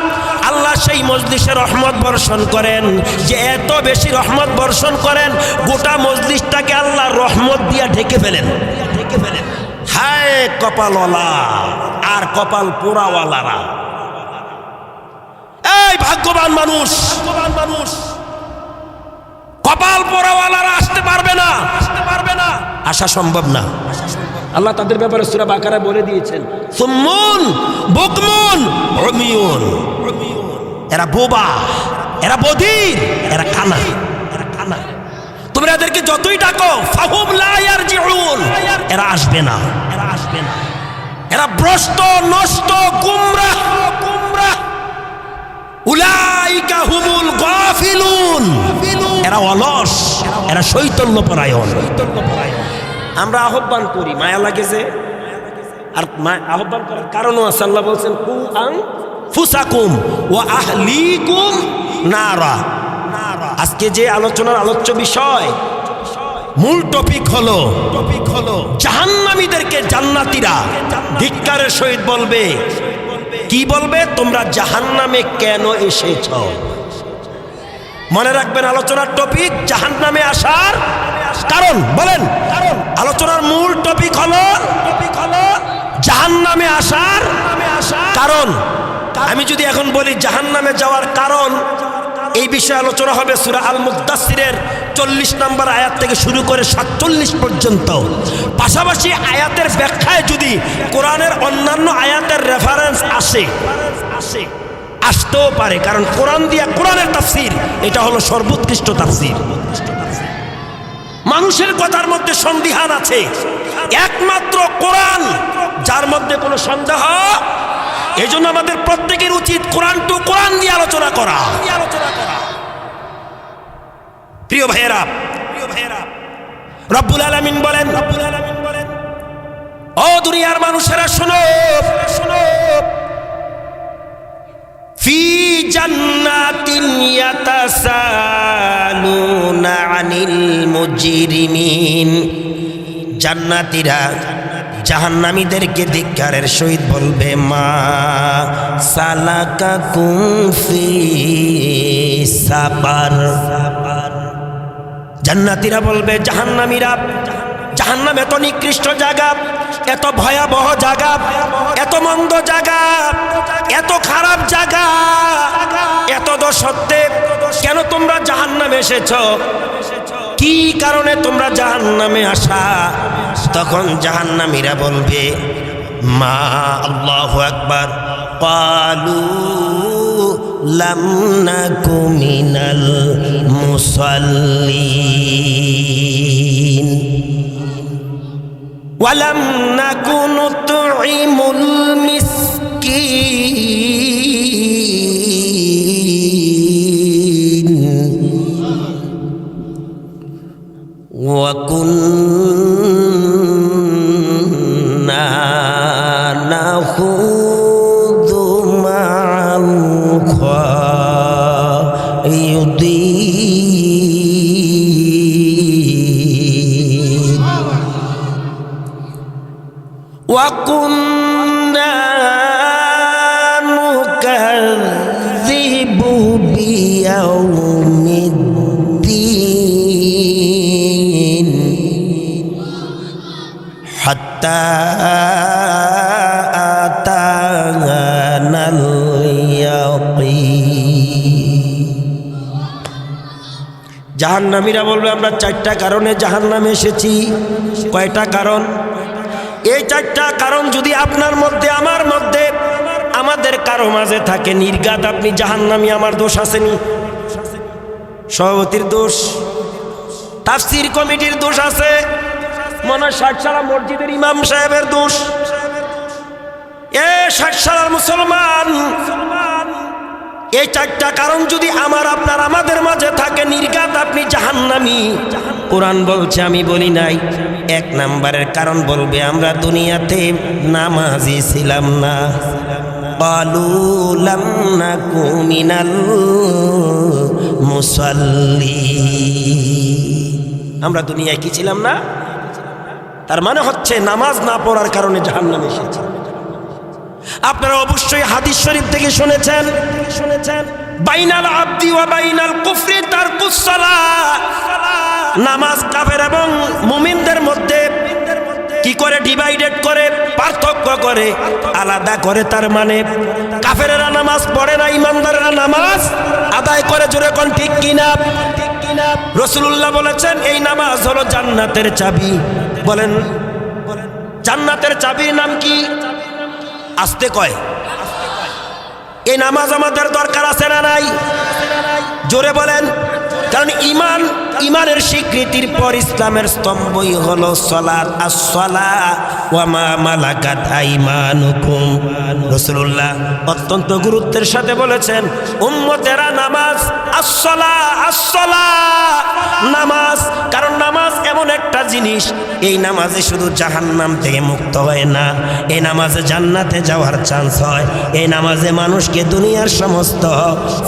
আল্লাহ সেই মজলিসে রহমত বর্ষণ করেন, যে এত বেশি রহমত বর্ষণ করেন গোটা মজলিসটাকে আল্লাহ রহমত দিয়ে ঢেকে ফেলেন। হায় কপালওয়ালা আর কপাল পোড়াওয়ালারা, এই ভাগ্যবান মানুষ, কপাল পোড়াওয়ালারা আসতে পারবে না, আসা সম্ভব না। আল্লাহ তাদের ব্যাপারে সূরা বাকারায় বলে দিয়েছেন, সুম্মুন বুকমুন উমিয়ুন, এরা বোবা, এরা বধির, এরা কানা। তোমরা এদেরকে যতই ডাকো ফাহুম লা ইয়ারজিউন, এরা আসবে না। এরা ভ্রষ্ট, নষ্ট, গুমরাহ। উলাইকা হুমুল গাফিলুন, এরা অলস, এরা শৈতন্যপরায়ণ। আমরা আহ্বান করি, মায়া লাগেছে, আর আহ্বান করার কারণও আছে। আল্লাহ বলছেন কু আনফুসাকুম ওয়া আহলিকুম নারা। আজকে যে আলোচনার আলোচ্য বিষয়, মূল টপিক হলো জাহান্নামীদেরকে জান্নাতীরা ধিক্কারের সহিত বলবে। কি বলবে? তোমরা জাহান্নামে কেন এসেছ? মনে রাখবেন আলোচনার টপিক জাহান্নামে আসার কারণ। বলেন, আলোচনার মূল টপিক হলো জাহান্নামে আসার কারণ। আমি যদি এখন বলি জাহান্নামে যাওয়ার কারণ, এই বিষয়ে আলোচনা হবে সূরা আল মুদ্দাসসিরের 40 নম্বর আয়াত থেকে শুরু করে 47 পর্যন্ত। পাশাপাশি আয়াতের ব্যাখ্যায় যদি কোরআনের অন্যান্য আয়াতের রেফারেন্স আসতেও পারে, কারণ কোরআন দিয়া কোরআনের তাফসীর এটা হলো সর্বোৎকৃষ্ট তাফসীর। মানুষের কথার মধ্যে সন্দিহান আছে, একমাত্র কোরআন যার মধ্যে কোনো সন্দেহ। এই জন্য আমাদের প্রত্যেকের উচিত কোরআন টু কোরআন দিয়ে আলোচনা করা। প্রিয় ভাইয়েরা, রব্বুল আলামিন বলেন, ও দুনিয়ার মানুষেরা শোনো, ফি জান্নাতিন ইয়াতাসালুনা আনিল মুজরিমিন। জান্নাতীরা জাহান্নামীদেরকে ধিক্কারের সহিত বলবে, মা সালাকাকুম ফি সাকার। জান্নাতীরা বলবে, জাহান্নামীরা, জাহান্নাম এত নিকৃষ্ট জায়গা, এত ভয়াবহ জায়গা, এত মন্দ জায়গা, এত খারাপ জায়গা, এত দোষত্বে কেন তোমরা জাহান্নামে এসেছ? কি কারণে তোমরা জাহান্নামে আসা? তখন জাহান্নামীরা বলবে, মা, আল্লাহু আকবার, ক্বালু লাম নাকু মিনাল মুসাল্লিন ওয়া লাম নাকু নুতঈমুল মিসকিন ওয়া কুন্না নাখুযু মা'আল খাইদিন ওয়া কুন্না নুকাযযিবু বিয়াউমিদ্দিন হাত্তা আতানাল ইয়াকিন। জাহান্নামীরা বলবে, আমরা 4টা কারণে জাহান্নামে এসেছি। কয়টা কারণ? এই 4টা কারণ যদি আপনার মধ্যে, আমার মধ্যে, আমাদের কারো মাঝে থাকে, নির্ঘাত আপনি জাহান্নামী। আমার দোষ আসেনি? সভাপতির দোষ, তাফসীর কমিটির দোষ আছে, মনে হয় 60 সালা মসজিদের ইমাম সাহেবের দোষ। 60 সালার মুসলমান, এই 4টা কারণ যদি আমার, আপনার, আমাদের মাঝে থাকে, নির্ঘাত আপনি জাহান্নামী। কোরআন বলছে, আমি বলি নাই। 1 নম্বরের কারণ বলবে, আমরা দুনিয়াতে নামাজি ছিলাম না। ক্বালু লাম নাকু মিনাল মুসাল্লিন। আমরা দুনিয়ায় কি ছিলাম না? তার মানে হচ্ছে নামাজ না পড়ার কারণে জাহান্নামে এসেছি। আপনারা অবশ্যই হাদিস শরীফ থেকে শুনেছেন, বাইনাল আবদি ওয়া বাইনাল কুফরি তারকুস সালাহ। নামাজ কাফের এবং মুমিনদের মধ্যে কি করে ডিভাইডেড করে, পার্থক্য করে, আলাদা করে। তার মানে কাফেরেরা নামাজ পড়ে না, ইমানদারেরা নামাজ আদায় করে। জোরে কোন ঠিক কিনা? রাসূলুল্লাহ বলেছেন এই নামাজ হলো জান্নাতের চাবি। বলেন জান্নাতের চাবির নাম কি? আস্তে কয়। এই নামাজ আমাদের দরকার আছে না নাই? জোরে বলেন। কারণ ইমানের স্বীকৃতির পর ইসলামের স্তম্ভই হলো সালাত। আসসালাহ ওয়া মা মালাকাত আইমানুকুম। রাসূলুল্লাহ অত্যন্ত গুরুত্বের সাথে বলেছেন উম্মতেরা নামাজ, আসসালাহ আসসালাহ নামাজ। কারণ নামাজ এমন একটা জিনিস, এই নামাজে শুধু জাহান্নাম থেকে মুক্ত হয় না, এই নামাজে জান্নাতে যাওয়ার চান্স হয়। এই নামাজে মানুষকে দুনিয়ার সমস্ত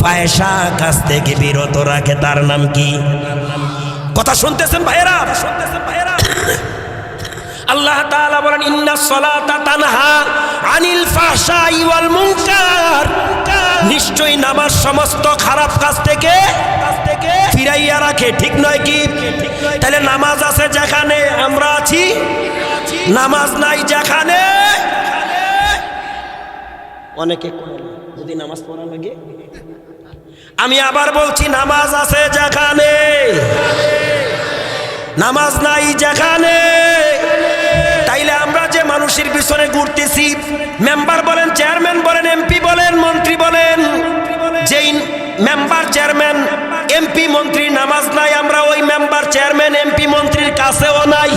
ফায়সা কাজ থেকে বিরত রাখে। তার নাম কি? কথা শুনতেছেন ভাইয়েরা? আল্লাহ তাআলা বলেন ইন্নাস সালাতা তানহা আনিল ফাহশাই ওয়াল মুনকার। নিশ্চয়ই নামাজ সমস্ত খারাপ কাজ থেকে ফিরাইয়া রাখে। ঠিক নয় কি? তাহলে নামাজ আছে যেখানে আমরা আছি, নামাজ নাই যেখানে। অনেকে যদি নামাজ পড়া লাগে, আমি আবার বলছি নামাজ আছে যেখানে, নামাজ নাই যেখানে। তাইলে আমরা যে মানুষের পিছনে ঘুরতেছি, মেম্বার বলেন, চেয়ারম্যান বলেন, এমপি বলেন, মন্ত্রী বলেন, যেই মেম্বার চেয়ারম্যান এমপি মন্ত্রী নামাজ নাই, আমরা ওই মেম্বার চেয়ারম্যান এমপি মন্ত্রীর কাছেও নাই।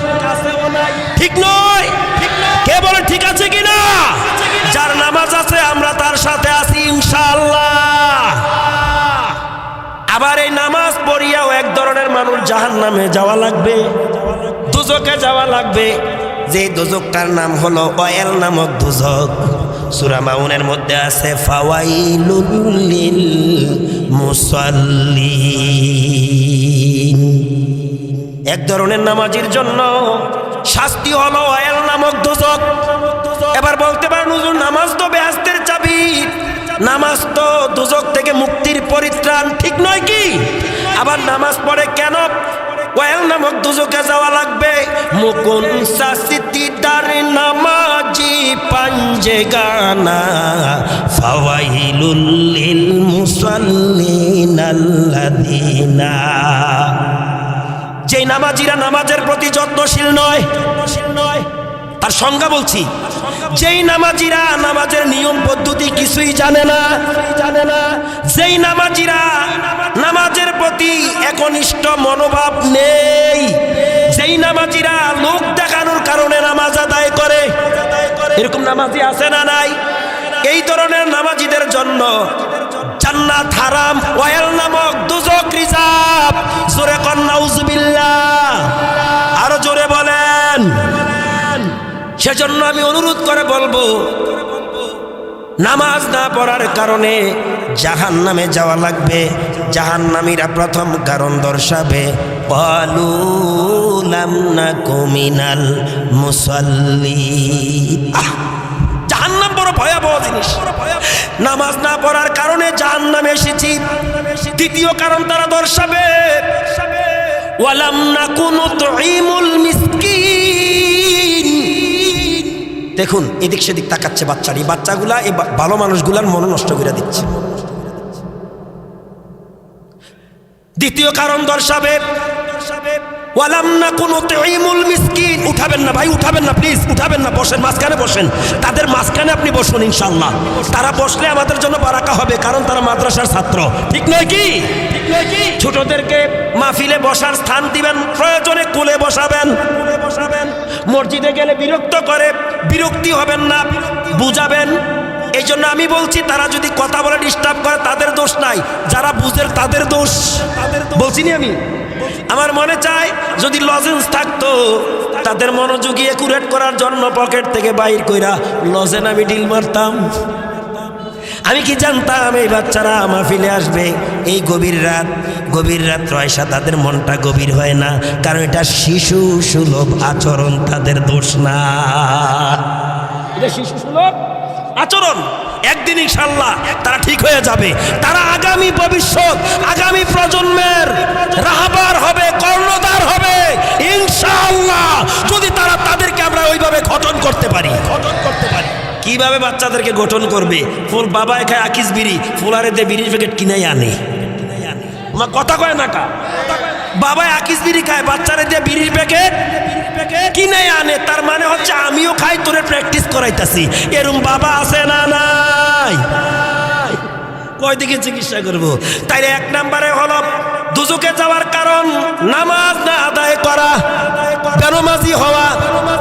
ঠিক নয়? কে বলে ঠিক আছে কিনা? যার নামাজ আছে আমরা তার সাথে আছি ইনশাআল্লাহ। আবার এই নামাজ পড়িয়াও এক ধরনের মানুষ জাহান্নামে যাওয়া লাগবে, দুজকে যাওয়া লাগবে। যে দুজকটার নাম হলো অয়েল নামক দুজক। সূরা মাউনের মধ্যে আছে ফাওয়াইলুল লিল মুসাল্লিন। এক ধরনের নামাজির জন্য শাস্তি হলো অয়েল নামক দুজক। এবার বলতে পারেন হুজুর নামাজ তো বেহেশতের চাবি, নামাজ তো দুজক থেকে মুক্তির পরিত্রাণ। ঠিক নয় কি? আবার নামাজ পড়ে কেন ওয়াইল নামক দুজকে যাওয়া লাগবে? মুকুন সাসিতি দার নামাজি পাঞ্জে গানা ফাওয়াইলুল লিল মুসাল্লিন আল্লাযিনা। যেই নামাজিরা নামাজের প্রতি যত্নশীল নয়, তার সংজ্ঞা বলছি, যেই নামাজিরা নামাজের নিয়ম পদ্ধতি কিছুই জানে না, যেই নামাজিরা নামাজের প্রতি একনিষ্ঠ মনোভাব নেই, যেই নামাজিরা লোক দেখানোর কারণে নামাজ আদায় করে, এরকম নামাজি আছে না নাই? এই ধরনের নামাজিদের জন্য জান্নাত হারাম, ওয়াইল নামক দুজক রিজার্ভ। জোরে কর নাউজুবিল্লাহ, আরো জোরে বলেন। সেজন্য আমি অনুরোধ করে বলবো, নামাজ না পড়ার কারণে জাহান্নামে যাওয়া লাগবে। জাহান্নামীরা প্রথম কারণ দর্শাবে ক্বালু লাম নাকু মিনাল মুসাল্লিন। জাহান্নাম বড় ভয়াবহ জিনিস। নামাজ না পড়ার কারণে জাহান্নামে এসেছি। দ্বিতীয় কারণ তারা দর্শাবে ওয়ালাম নাকু নুতঈমুল মিসকিন। দেখুন এদিক সেদিক তাকাচ্ছে বাচ্চারা, এই বাচ্চাগুলা এই ভালো মানুষগুলার মন নষ্ট করে দিচ্ছে। দ্বিতীয় কারণ দর্শাবে ওয়ালাম নাকু নুতঈমুল মিসকিন। উঠাবেন না ভাই, উঠাবেন না প্লিজ, উঠাবেন না, বসেন, মাঝখানে বসেন। তাদের মাঝখানে আপনি বসুন ইনশাআল্লাহ। তারা বসলে আমাদের জন্য বারাকা হবে, কারণ তারা মাদ্রাসার ছাত্র। ঠিক নয় কি? ছোটদেরকে মাহফিলে বসার স্থান দিবেন, প্রয়োজনে কোলে বসাবেন। মসজিদে গেলে বিরক্ত করে, বিরক্তি হবেন না, বুঝাবেন। এই জন্য আমি বলছি তারা যদি কথা বলে ডিস্টার্ব করে তাদের দোষ নাই, যারা বুঝের তাদের দোষ। বলছি নি আমি? আমার মনে চায় যদি লজেন্স থাকতো তাদের মনোযোগী একুরেট করার জন্য পকেট থেকে বাইর কইরা লজেন আমি ডিল মারতাম। আমি কি জানতাম এই বাচ্চারা মাহফিলে আসবে এই গভীর রাত রয়সা, তাদের মনটা গভীর হয় না, কারণ এটা শিশু সুলভ আচরণ, তাদের দোষ না। এটা শিশু সুলভ আচরণ। একদিন ইনশাআল্লাহ তারা ঠিক হয়ে যাবে। তারা আগামী ভবিষ্যৎ, আগামী প্রজন্মের রাহবার হবে, কর্ণধার হবে ইনশাআল্লাহ, যদি তারা তাদেরকে আমরা ওইভাবে করতে পারি। কিভাবে বাচ্চাদেরকে গঠন করবে? ফুল বাবা খায় আকিস বিড়ি, ফুলারে দিয়ে বিড়ির প্যাকেট কিনাই আনে। মা কথা কয় না কা, বাবা আকিস বিড়ি খায়, বাচ্চারে দিয়ে বিড়ির প্যাকেট কিনে আনে। তার মানে হচ্ছে আমিও খাই, তোরে প্র্যাকটিস করাইতাছি। এরকম বাবা আছে না নাই? কয় দিকে চিকিৎসা করব? তাইলে এক নম্বরে হলো দুজকে যাওয়ার কারণ নামাজ না আদায় করা, বেনমাজি হওয়া।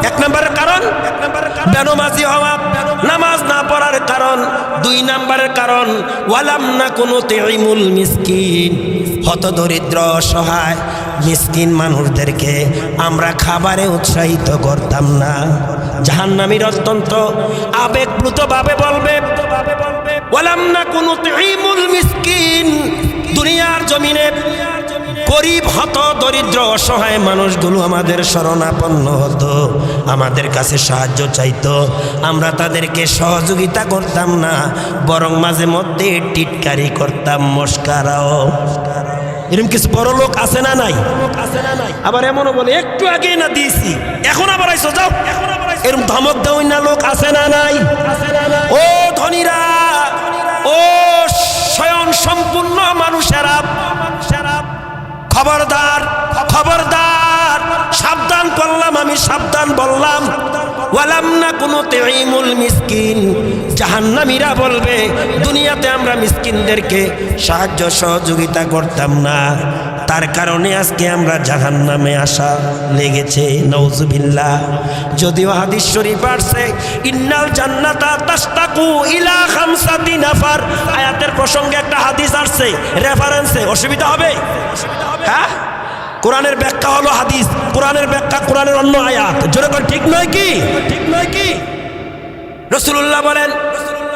এক নম্বরের কারণ বেনমাজি হওয়া, নামাজ না পড়ার কারণ। দুই নম্বরের কারণ ওয়ালাম না কোনো তেইমুল মিসকিন, হতদরিদ্র অসহায় মিসকিন মানুষদেরকে আমরা খাবারে উৎসাহিত করতাম না। জাহান্নামীর অত্যন্ত আবেগপ্লুতভাবে বলবে ওয়ালাম না কোনো তেইমুল মিসকিন। দুনিয়ার জমিনে গরিব হত দরিদ্র অসহায় মানুষগুলো আমাদের শরণাপন্ন হতো, আমাদের কাছে সাহায্য চাইতো, আমরা তাদেরকে সহযোগিতা করতাম না, বরং মাঝে মধ্যে টিটকারি করতাম, মস্কারাও। এরকম কিছু বড় লোক আছে না নাই? আবার এমনও বলে একটু আগে না দিয়েছি, এখন আবার আইসো যাও, এরকম ধমক দেওয়া না লোক আছে না নাই? ও ধনীরা, ও স্বয়ং সম্পূর্ণ মানুষেরা, খবরদার খবরদার, সাবধান করলাম, আমি সাবধান বললাম। ওয়ালাম না কোনো তেইমুল মিসকিন। জাহান্নামীরা বলবে দুনিয়াতে আমরা মিসকিনদেরকে সাহায্য সহযোগিতা করতাম না, তার কারণে আজকে আমরা জাহান্নামে আসা লেগেছে। নাউজুবিল্লাহ। যদিও হাদিস শরীফ আছে ইন্নাল জান্নাতা তাশতাকু ইলা খামসাতি নাফার, আয়াতের প্রসঙ্গে একটা হাদিস আসছে রেফারেন্সে, অসুবিধা হবে? হ্যাঁ, কোরআনের ব্যাখ্যা হলো হাদিস, কোরআনের ব্যাখ্যা কোরআনের অন্য আয়াত। জোরে করে ঠিক নয় কি? ঠিক নয় কি? রাসূলুল্লাহ বলেন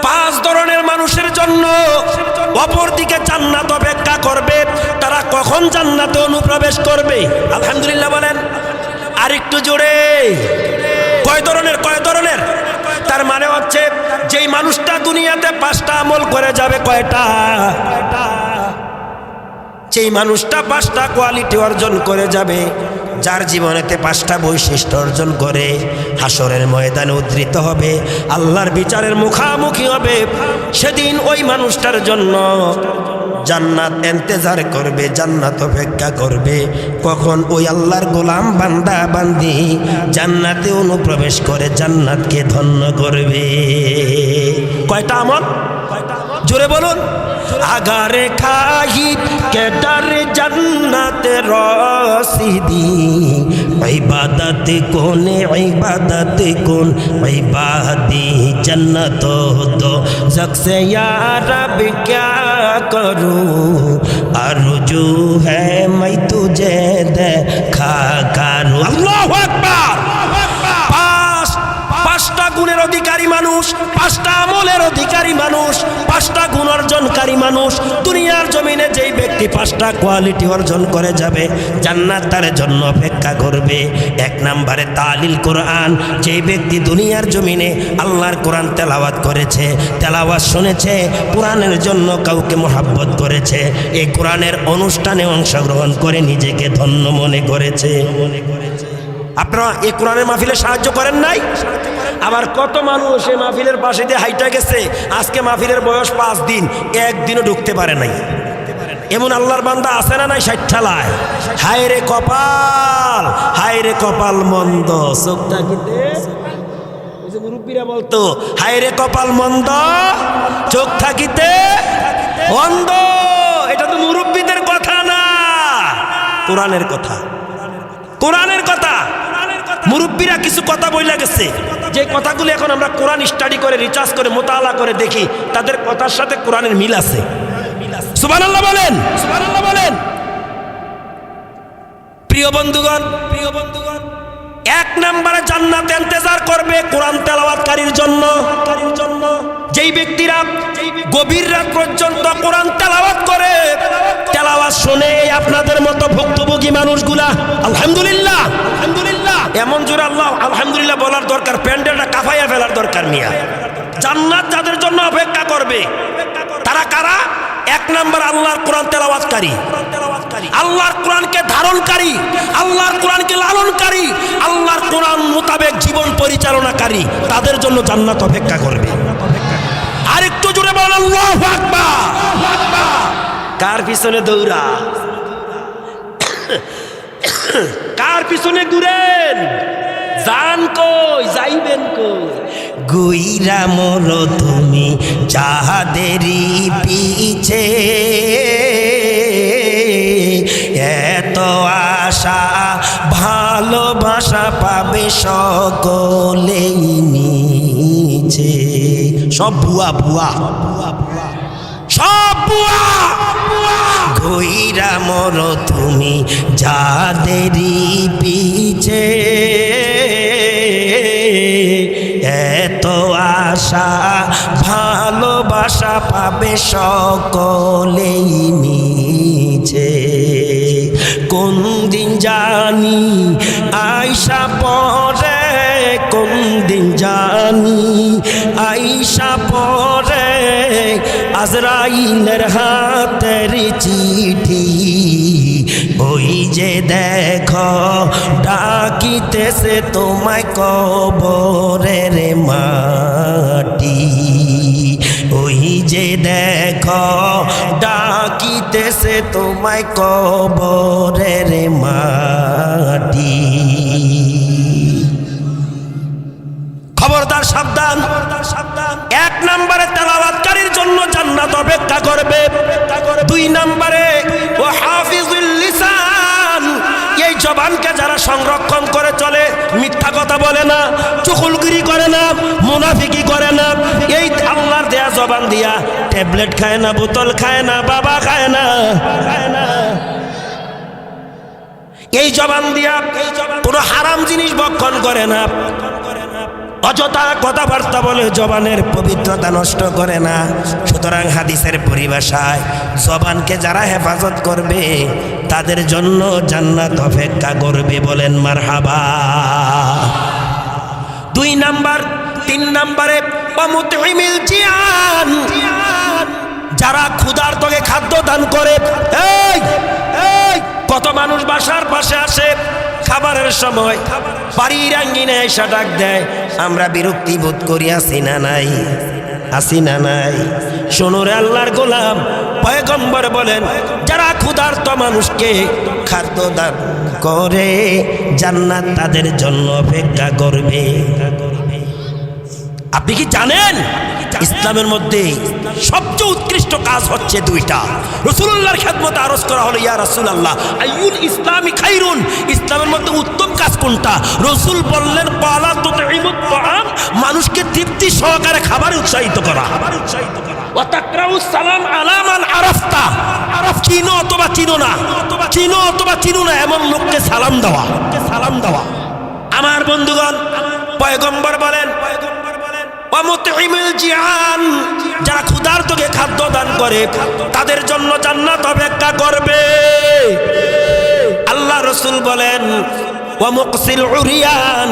5 ধরনের মানুষের জন্য অপর দিকে জান্নাত অপেক্ষা করবে। তারা কখন জান্নাতে অনুপ্রবেশ করবে? আলহামদুলিল্লাহ বলেন আরেকটু জোরে। কয় ধরনের? কয় ধরনের? তার মানে হচ্ছে যেই মানুষটা দুনিয়াতে 5টা আমল করে যাবে। কয়টা? যেই মানুষটা 5টা কোয়ালিটি অর্জন করে যাবে, যার জীবনেতে 5টা বৈশিষ্ট্য অর্জন করে, হাসরের ময়দানে উদ্ধৃত হবে, আল্লাহর বিচারের মুখামুখি হবে, সেদিন ওই মানুষটার জন্য জান্নাত ইন্তজার করবে, জান্নাত অপেক্ষা করবে। কখন ওই আল্লাহর গোলাম বান্দা বান্দি জান্নাতে অনুপ্রবেশ করে জান্নাতকে ধন্য করবে। কয়টা আমল? জোরে বলুন। আগারে খাহি কে ডারে জান্নাতে রসিদি, ইবাদত কোনে ইবাদত কোন ইবাদি, জন্নত দো জকসে ইয়া রব ক্যা করুঁ, আরজু হ্যায় मैं तुझे देखा करूं। আল্লাহু আকবার। 5টা গুণের অধিকারী মানুষ, 5টা আমলের অধিকারী মানুষ, 5টা গুণ অর্জনকারী মানুষ দুনিয়ার জমিনে যেই ব্যক্তি 5টা কোয়ালিটি অর্জন করে যাবে, জান্নাত তার জন্য অপেক্ষা করবে। 1 নম্বরে তালিল কোরআন। যেই ব্যক্তি দুনিয়ার জমিনে আল্লাহর কোরআন তেলাওয়াত করেছে, তেলাওয়াত শুনেছে, কোরআনের জন্য কাউকে মহব্বত করেছে, এই কোরআনের অনুষ্ঠানে অংশগ্রহণ করে নিজেকে ধন্য মনে করেছে। আপনারা এই কোরআনের মাহফিলে সাহায্য করেন নাই? আবার কত মানুষ এই মাহফিলের পাশে দিয়ে হাইটা গেছে, আজকে মাহফিলের বয়স 5 দিন, একদিনও ঢুকতে পারে নাই। এমন আল্লাহর বান্দা আছে না নাই? 60 ঠালায়। হায় রে কপাল, হায় রে কপাল মন্দ, চোখ থাকিতে, ওই যে মুরব্বীরা বলতো হায় রে কপাল মন্দ, চোখ থাকিতে অন্ধ। এটা তো মুরব্বীদের কথা না, কোরআনের কথা, কোরআনের কথা। মুরব্বীরা কিছু কথা বইলা গেছে, যে কথাগুলো এখন আমরা কোরআন স্টাডি করে রিসার্চ করে মোতালা করে দেখি, তাদের কথার সাথে কোরআনের মিল আছে। সুবহানাল্লাহ বলেন, সুবহানাল্লাহ বলেন। প্রিয় বন্ধুগণ, প্রিয় বন্ধুগণ, 1 নম্বরে জান্নাত ইন্তজার করবে কোরআন তেলাওয়াতকারীর জন্য। যেই ব্যক্তিরা গভীর রাত পর্যন্ত কোরআন তেলাওয়াত করে, তেলাওয়াত শুনে আপনাদের মতো ভুক্তভোগী মানুষগুলা আলহামদুলিল্লাহ, আলহামদুলিল্লাহ, এমন জোরে আল্লাহ আলহামদুলিল্লাহ বলার দরকার, প্যান্ডেলটা কাফাইয়া ফেলার দরকার। মিয়া জান্নাত যাদের জন্য অপেক্ষা করবে তারা কারা? 1 নম্বর আল্লাহর কোরআন তেলাওয়াতকারী, আল্লাহর কোরআনকে ধারণকারী, আল্লাহর কোরআনকে লালনকারী, আল্লাহর কোরআন মোতাবেক জীবন পরিচালনাকারী, তাদের জন্য জান্নাত অপেক্ষা করবে। আরেকটু জোরে বলেন আল্লাহু আকবার। কার পিছনে দৌড়া, কার পিছনে ঘুরেন, জান কই, যাইবেন কই? গুইরা মোরো তুমি যাহাদেরই পিছে, এত আশা ভালোবাসা পাবে সকলেই নিচে। সব ভুয়া ভুয়া, সব ভুয়া। ঘুইরা মোরো তুমি যাদেরই পিছে, এত আশা ভালোবাসা পাবে সকলেই নিচে। কোন দিন জানি আইসা পরে, কোন দিন জানি আইসা পরে আজরাইলের হাতের চিঠি। ওই যে দেখো ডাকিতেছে তোমায় কবরের মাটি, ওই যে দেখো ডাকিতেছে তোমায় কবরের মাটি। খবরদার, সাবধান। এক নম্বরে তেলাওয়াতকারীর জন্য জান্নাত অপেক্ষা করবে। দুই নম্বরে ও হাফিজুল লিসান, এই জবানকে যারা সংরক্ষণ করে চলে, মিথ্যা কথা বলে না, চুগলখড়ি করে না, মুনাফিকি করে না, এই আল্লাহর দেয়া জবান দিয়া ট্যাবলেট খায় না, বোতল খায় না, বাবা খায় না, এই জবান দিয়া কোনো হারাম জিনিস ভক্ষণ করে না, অযথা কথাবার্তা বলে জবানের পবিত্রতা নষ্ট করে না। সুতরাং হাদিসের পরিভাষায় জবানকে যারা হেফাজত করবে তাদের জন্য জান্নাত অপেক্ষা করবে। বলেন মারহাবা। দুই নাম্বার, তিন নাম্বারে মুতঈমিল জিয়ান, যারা ক্ষুধার্তকে খাদ্য দান করে। এই কত মানুষ বাসার পাশে আসে, খাবারের সময় বাড়ির আঙ্গিনে এসে ডাক দেয়, আমরা বিরক্তি বোধ করি, আসি না নাই, আসি না নাই। শোনো রে আল্লাহর গোলাম, পয়গম্বর বলেন যারা ক্ষুধার্ত মানুষকে খাদ্য দান করে জান্নাত তাদের জন্য অপেক্ষা করবে। আপনি কি জানেন ইসলামের মধ্যে সবচেয়ে উৎকৃষ্ট কাজ হচ্ছে দুইটা? রাসূলুল্লাহর খেদমতে আরজ করা হলো, ইয়া রাসূলুল্লাহ আইয়ুল ইসলামি খাইরুন, ইসলামের মধ্যে উত্তম কাজ কোনটা? রাসূল বললেন ক্বালা তুতঈমুত তাআম, মানুষকে তৃপ্তি সহকারে খাবারে উৎসাহিত করা, ওয়া তাকরাউস সালাম আলা মান আরাফতা, চিনো অথবা চিনো না, চিনো অথবা চিনো না এমন লোককে সালাম দেওয়া, সালাম দেওয়া। আমার বন্ধুগণ, পয়গম্বর বলেন মুতঈমিল জিয়ান, যারা ক্ষুধার্তকে খাদ্য দান করে তাদের জন্য জান্নাত অপেক্ষা করবে। আল্লাহ রাসূল বলেন ওয়া মুকসিল উরিয়ান,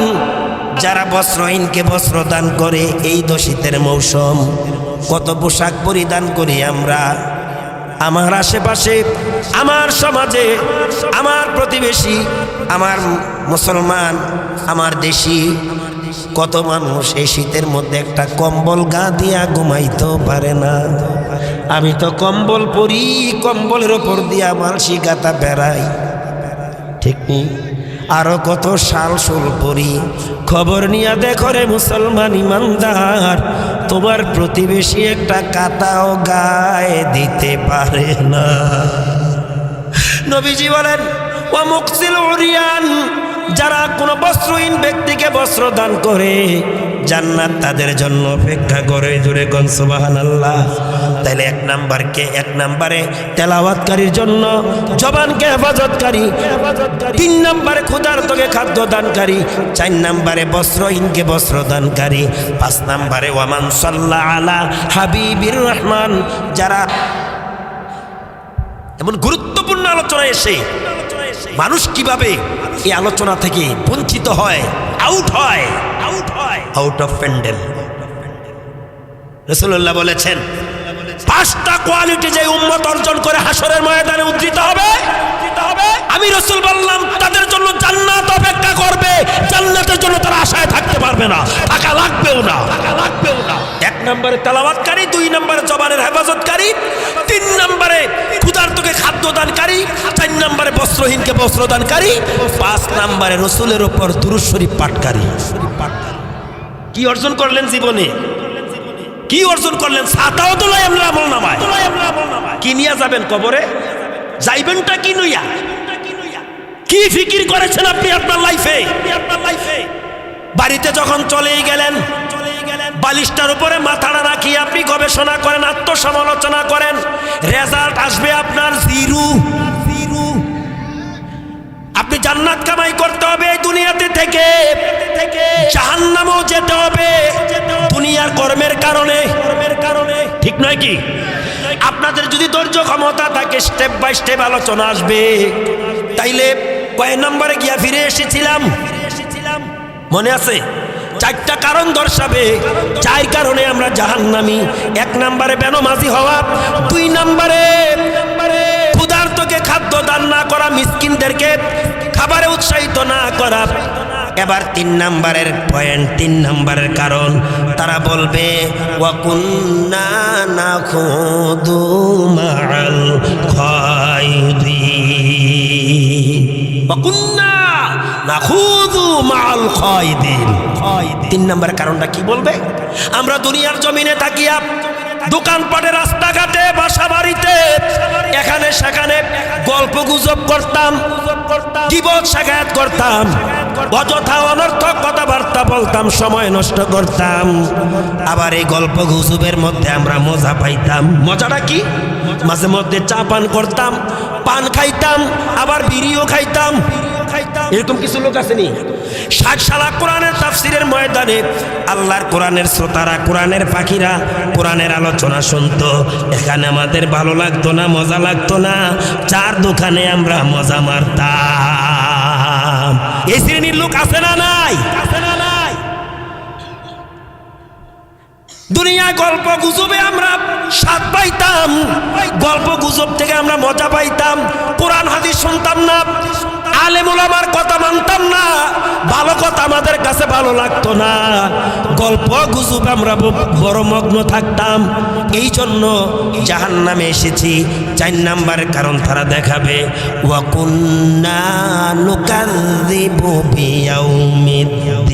যারা বস্ত্রহীনকে বস্ত্র দান করে। এই শীতের মৌসুম কত পোশাক পরিধান করি আমরা, আমার আশেপাশে, আমার সমাজে, আমার প্রতিবেশী, আমার মুসলমান, আমার দেশি কত মানুষ এই শীতের মধ্যে একটা কম্বল গা দিয়া ঘুমাইতেও পারে না। আমি তো কম্বল পরি, কম্বলের ওপর দিয়া মানসি গাতা বেড়াই, ঠিক নেই? আরো কত শাল শুল পরি। খবর নিয়ে দেখো রে মুসলমান ইমানদার, তোমার প্রতিবেশী একটা কাতাও গায়ে দিতে পারে না। নবীজি বলেন ওয়া মুকসিল উরিয়ান, যারা কোনো বস্ত্রহীন ব্যক্তিকে বস্ত্র দান করে জান্নাত তাদের জন্য অপেক্ষা করে। জুড়ে কোন সুবহানাল্লাহ। তাহলে এক নম্বরে তেলাওয়াতকারীর জন্য জবানকে হেফাজতকারী, তিন নম্বরে ক্ষুধার্তকে খাদ্য দানকারী, চার নম্বরে বস্ত্রহীনকে বস্ত্র দানকারী, পাঁচ নম্বরে ওয়ামান সাল্লা আলা হাবিবির রহমান। যারা এমন গুরুত্বপূর্ণ আলোচনা এসে মানুষ কিভাবে এই আলোচনা থেকে বঞ্চিত হয়, আউট অফ প্যান্ডেল। রাসূলুল্লাহ বলেছেন পাঁচটা কোয়ালিটি যে উম্মত অর্জন করে হাসরের ময়দানে উদ্ধৃত হবে, আমি রাসূল বললাম তাদের জন্য জান্নাত অপেক্ষা করবে, জান্নাতের জন্য তারা আশায় থাকতে পারবে। হবে না, টাকা লাগবেও না। এক নম্বরে তেলাওয়াতকারী, 2 নম্বরে জবানের হেফাজতকারী, 3 নম্বরে ক্ষুধার্তকে খাদ্য দানকারী, 4 নম্বরে বস্ত্রহীনকে বস্ত্র দানকারী, 5 নম্বরে রসুলের উপর দুরূদ শরীফ পাঠকারী। কি অর্জন করলেন জীবনে? কি অর্জন করলেন? ছাতাও তো লাই আমরা আমল নামায়। কি নিয়ে যাবেন কবরে? যাইবেনটা কি নইয়া? কি ফিকির করেছেন আপনি আপনার লাইফে? বাড়িতে যখন চলেই গেলেন, বালিশটার উপরে মাথাটা রাখি আপনি গবেষণা করেন, আত্মসমালোচনা করেন, রেজাল্ট আসবে আপনার জিরো। আপনি জান্নাত কামাই করতে হবে এই দুনিয়াতে থেকে, জাহান্নামও যেতে হবে দুনিয়ার কর্মের কারণে। ঠিক নয় কি? আপনাদের যদি ধৈর্য ক্ষমতা থাকে স্টেপ বাই স্টেপ আলোচনা আসবে। তাইলে কয় নম্বরে গিয়া ফিরে এসেছিলাম? মনে আছে? 4টা কারণ দর্শাবে, 4 কারণে আমরা জাহান্নামী। 1 নম্বরে বেনমাজি হওয়া, 2 নম্বরে ক্ষুধার্তকে খাদ্য দান না করা, মিসকিনদেরকে খাবারে উৎসাহিত না করা। এবার 3 নম্বরের পয়েন্ট, 3 নম্বরের কারণ, তারা বলবে ওয়াকুন্না নাখুদু মাআল খায়দিন, ওয়াকুন্না নাখুদু মাআল খায়দিন। 3 নম্বরের কারণটা কি বলবে? আমরা দুনিয়ার জমিনে থাকিয়া দোকানপাটে, রাস্তাঘাটে, বাসা বাড়িতে, এখানে সেখানে গল্প গুজব করতাম, গীবত শাকায়াত করতাম, অযথা অনর্থক কথাবার্তা বলতাম, সময় নষ্ট করতাম। আবার এই গল্প গুজবের মধ্যে আমরা মজা পাইতাম। মজাটা কি? মাঝে মধ্যে চা পান করতাম, পান খাইতাম, আবার বিড়িও খাইতাম। এরকম কিছু লোক আসেনি? 60 সালা কোরআনের তাফসিরের ময়দানে আল্লাহর কোরআনের শ্রোতারা, কোরআনের পাখিরা কোরআনের আলোচনা শুনতো। এখানে আমাদের ভালো লাগতো না, মজা লাগতো না, 4 দোকানে আমরা মজা মারতাম। এই শ্রেণীর লোক আছে না নাই? দুনিয়ায় গল্প গুজবে আমরা স্বাদ পাইতাম, গল্প গুজব থেকে আমরা মজা পাইতাম। কোরআন হাদিস শুনতাম না, আলেম ওলামার কথা মানতাম না, ভালো কথা আমাদের কাছে ভালো লাগতো না, গল্প গুজব আমরা বড় মগ্ন থাকতাম। এই জন্য জাহান্নামে এসেছি। 4 নম্বরের কারণ তারা দেখাবে ওয়াকুন্না নুকাযযিবু বিয়াউমিদ্দিন।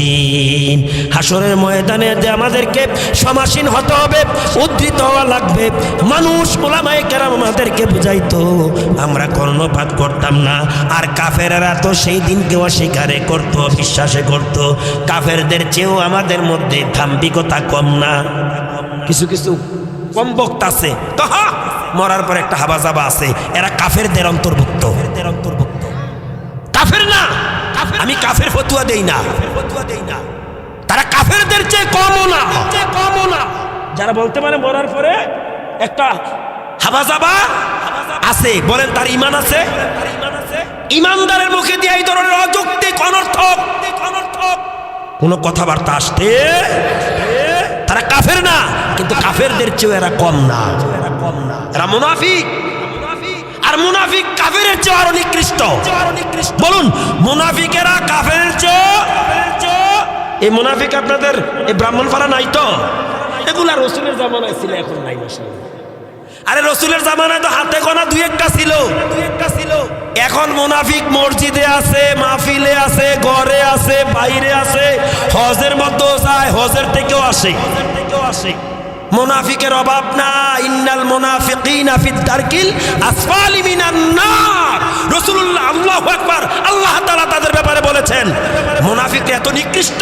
হাসরের ময়দানে যে আমাদেরকে সমাসীন হতে হবে, উদ্ধৃত হওয়া লাগবে। মানুষ ওলামায়ে কেরাম আমাদেরকে বুঝাইতো, আমরা কর্ণপাত করতাম না। আর কাফেররা তো সেই দিনকে অস্বীকারে করতো, বিশ্বাসে করতো। কাফেরদের চেয়েও আমাদের মধ্যে ধাম্বিকতা কম না। কিছু কিছু কম বক্তা আছে, মরার পর একটা হাবাজাবা আছে, এরা কাফেরদের অন্তর্ভুক্ত। কাফের না, আমি কাফের ফতুয়া দেই না, তারা কাফেরদের চেয়ে কমও না। যারা বলতে পারে মরার পরে একটা হাবাজাবা আছে, বলেন তার ঈমান আছে? ঈমানদারের মুখে দিয়ে এই ধরনের অযৌক্তিক অনর্থক কোনো কথাবার্তা আসতে, তারা কাফের না, কিন্তু কাফেরদের চেয়েও এরা কম না, এরা মুনাফিক। আর মুনাফিক কাফেরের চেয়ে আরো নিকৃষ্ট। বলুন, মুনাফিকেরা কাফেরের চেয়ে। এই মুনাফিক আপনাদের এই ব্রাহ্মণপাড়া নাই তো? এগুলা রসুলের জামানায় ছিল, এখন নাই। আরে রসুলের জামানায় তো হাতে গোনা 2-1টা ছিল। এখন মুনাফিক মসজিদে আছে, মাহফিলে আছে, ঘরে আছে, বাইরে আছে, হজের মধ্যেও যায়, হজের থেকেও আসে। মুনাফিকের অভাব না। ইন্নাল মুনাফিকিনা ফিদ দারকিল আসফালি মিনান নার। রাসূলুল্লাহ আল্লাহু আকবার, আল্লাহ তাআলা তাদের ব্যাপারে বলেছেন মুনাফিকরা এত নিকৃষ্ট,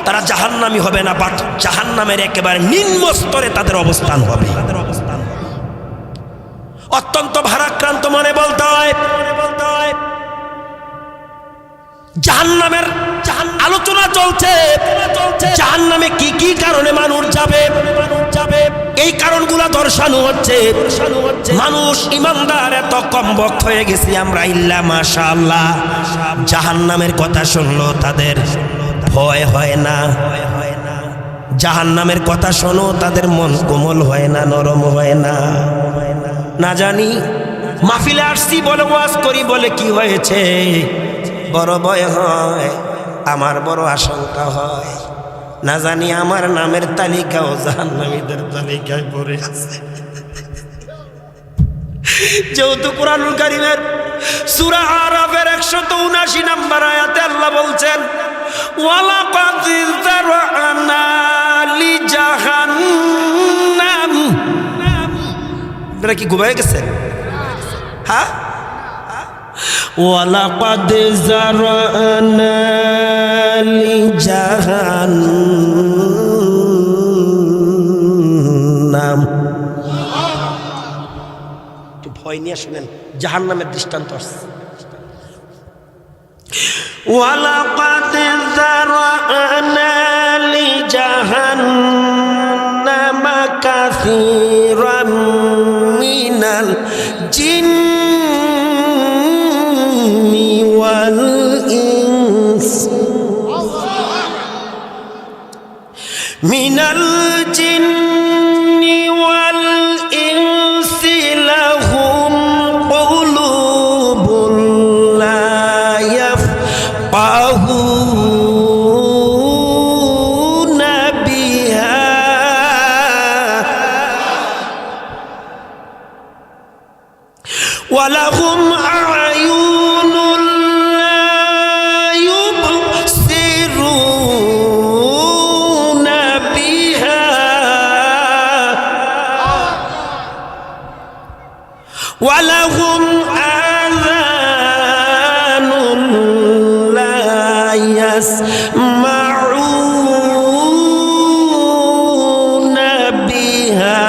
তারা জাহান্নামী হবে না, বাট জাহান্নামের একেবারে নিম্ন স্তরে তাদের অবস্থান হবে। অত্যন্ত ভারাক্রান্ত মনে বলতে হয়, জাহান্নামের আলোচনা চলছে। জাহান্নামে কি কি কারণে মানুষ যাবে, এই কারণগুলো দর্শানো হচ্ছে। মানুষ ইমানদার এত কম বক্ত হয়ে গেছি আমরা, ইল্লা মাশাআল্লাহ। জাহান্নামের কথা শুনলো তাদের ভয় হয় না, জাহান্নামের কথা শোনো তাদের মন কোমল হয় না, নরম হয় না। না জানি মাহফিলে আসছি বলে, ওয়াজ করি বলে কি হয়েছে? বড় ভয় হয়, আমার বড় আশঙ্কা হয়। না জানি আমার নামের তালিকাও জাহান্নামীদের তালিকায় পড়ে আছে। যেহেতু কুরআনুল কারীমের সূরা আরাফের 179 নম্বর আয়াতে আল্লাহ বলছেন ওয়ালাকাদ যারআনা লিজাহান্নাম। আপনারা কি ঘুমায় গেছেন? হ্যাঁ, ওয়ালাকাদ যারআনা লিজাহান্নাম। একটু ভয় নিয়ে শুনেন, জাহান্নামের দৃষ্টান্ত আসছে। ওয়ালাকাদ যারআনা লিজাহান্নাম কাসীরাম মিনাল জিন্নি ওয়াল ইনস মিনাল জিন্নি ওয়াল ইনসি লাহুম কুলুবুন লা ইয়াফকাহুনা বিহা ওয়া লাহুম আ'য়ুনুন লা ইউবসিরুনা বিহা ওয়া লাহুম আযানুন লা ইয়াসমাউনা বিহা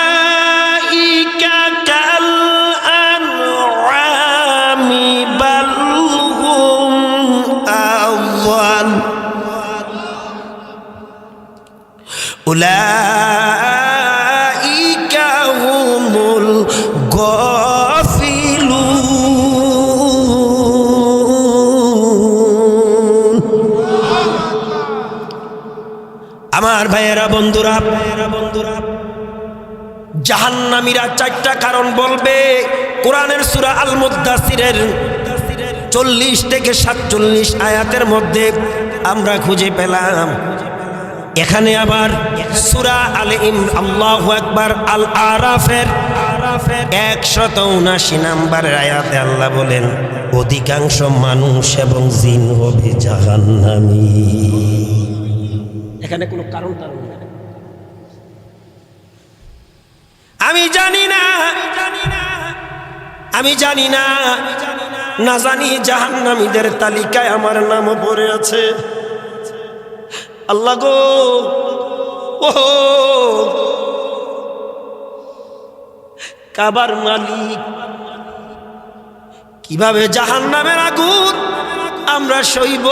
উলাইকা কাল আনআমি বাল হুম আযাল উলাইকা হুমুল গাফিলুন। আমার ভাইয়েরা, বন্ধুরা, জাহান্নামীরা চারটা কারণ বলবে। কোরআনের সূরা আল মুদ্দাসিরের 40 থেকে 47 আয়াতের মধ্যে আমরা খুঁজে পেলাম। এখানে আবার সূরা আলে আল্লাহু আকবার আল আরাফের 179 নম্বর আয়াতে আল্লাহ বলেন অধিকাংশ মানুষ এবং জিন হবে জাহান্নামী। এখানে কোনো কারণ নেই। আমি জানি না না জানি জাহান্নামীদের তালিকায় আমার নামও পড়ে আছে। আল্লাহ গো, ও কাবার মালিক, কিভাবে জাহান্নামের আগুন আমরা সইব?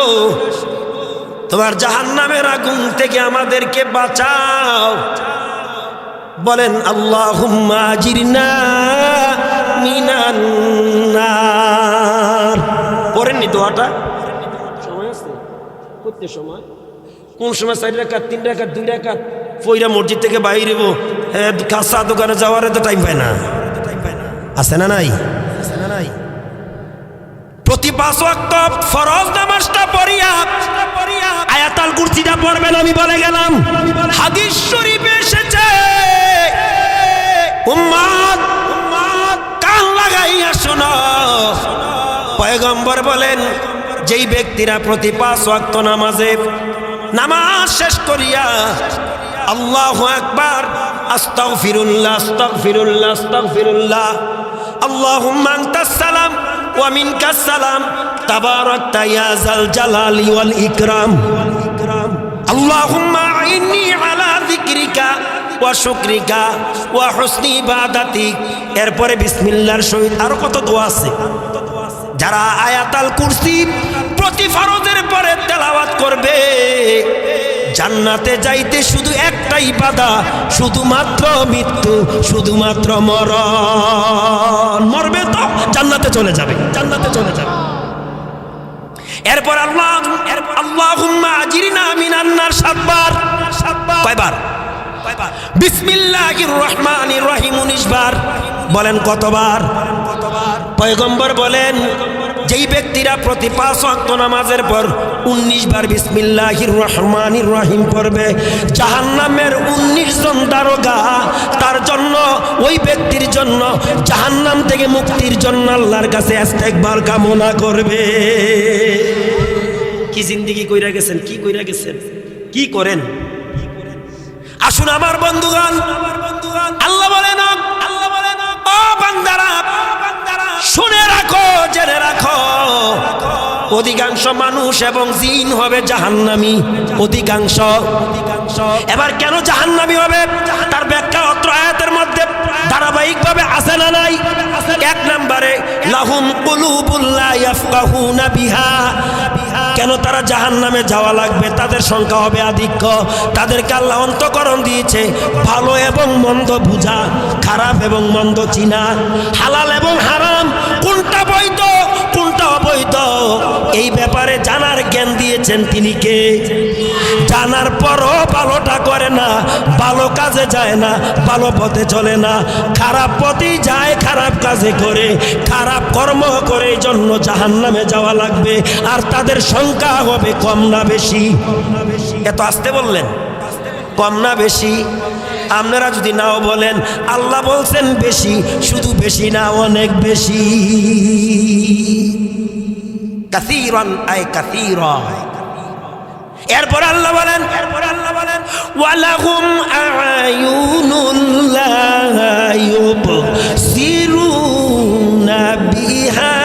তোমার জাহান্নামের আগুন থেকে আমাদেরকে বাঁচাও। বলেন আল্লাহুম্মা আজিরনা মিনান নার। পড়েননি দোয়াটা? সময় আছে করতে? সময় কোন সময়? 4 রাকাত, 3 রাকাত, 2 রাকাত পয়রা মসজিদ থেকে বাইরে কাঁচা দোকানে যাওয়ার তো টাইম পায় না। আছে না নাই? প্রতি 5 ওয়াক্ত ফরজ নামাজটা পড়িয়া আয়াতুল কুরসিটা পড়বেন। আমি বলে গেলাম, হাদিস শরীফে এসেছে উম্মত কান লাগাইয়া শোনো। পয়গম্বর বলেন, যেই ব্যক্তিরা প্রতি 5 ওয়াক্ত নামাজ শেষ করিয়া আল্লাহু আকবার, আস্তাগফিরুল্লাহ আস্তাগফিরুল্লাহ আস্তাগফিরুল্লাহ, আল্লাহুম্মা আনতাস সালাম ওয়া মিনকাস সালাম, তাবারাকতা ইয়া যাল জালালি ওয়াল ইকরাম, আল্লাহুম্মা আইন্নি আলা যিকরিকা ওয়া শুকরিকা ওয়া হুসনি ইবাদাতিক। এরপরে বিসমিল্লাহর সহিত আরো কত দোয়া আছে। যারা আয়াতুল কুরসি প্রতি ফরজের পরে তেলাওয়াত করবে, জান্নাতে যাইতে শুধু একটাই বাধা, শুধুমাত্র মৃত্যু, শুধুমাত্র মরণ। মরবে তো জান্নাতে চলে যাবে, জান্নাতে চলে যাবে। এরপর আল্লাহুম্মা আজিরনা মিনান নার 7 বার। কয়বার? বিসমিল্লাহির রহমানির রহিম 19 বার। বলেন কতবার? পয়গম্বর বলেন, যেই ব্যক্তিরা প্রতি 5 ওয়াক্ত নামাজের পর 19 বার বিসমিল্লাহির রহমানির রহিম পড়বে, জাহান্নামের 19 জন দারোগা তার জন্য, ওই ব্যক্তির জন্য জাহান্নাম থেকে মুক্তির জন্য আল্লাহর কাছে ইস্তেগফার কামনা করবে। কি জিন্দেগি কইরা গেছেন, কি কইরা গেছেন, কি করেন? আসুন আমার বন্ধুগণ, আল্লাহ বলেন, ও বান্দারা শুনে রাখো, জেনে রাখো, অধিকাংশ মানুষ এবং জিন হবে জাহান্নামী, অধিকাংশ। এবার কেন জাহান্নামী হবে তার ব্যাখ্যা অত্র আয়াতের মধ্যে ধারাবাহিকভাবে আছে না নাই? 1 নম্বরে লাহুম কুলুবুল লা ইয়াফকাহুনা বিহা, কেন তারা জাহান্নামে যাওয়া লাগবে? তাদের সংখ্যা হবে আধিক্য, তাদেরকে আল্লাহ অন্তঃকরণ দিয়েছে ভালো এবং মন্দ বুঝা, খারাপ এবং মন্দ চিনা, হালাল এবং হারাম, কোনটা বৈধ কোনটা অবৈধ এই ব্যাপারে জানার জ্ঞান দিয়েছেন তিনি কে? জানার পরও ভালোটা করে না, ভালো কাজে যায় না, ভালো পথে চলে না, খারাপ পথেই যায়, খারাপ কাজে করে, খারাপ কর্ম করে, এই জন্য জাহান্নামে যাওয়া লাগবে। আর তাদের সংখ্যা হবে কম না বেশি? এত আসতে বললেন, কম না বেশি? আপনারা যদি নাও বলেন, আল্লাহ বলছেন বেশি, শুধু বেশি না, অনেক বেশি। কাসীরান আয় কাসীরা। এরপর আল্লাহ বলেন, ওয়ালাহুম আ'য়ুনুন লা ইউবসিরুনা বিহা,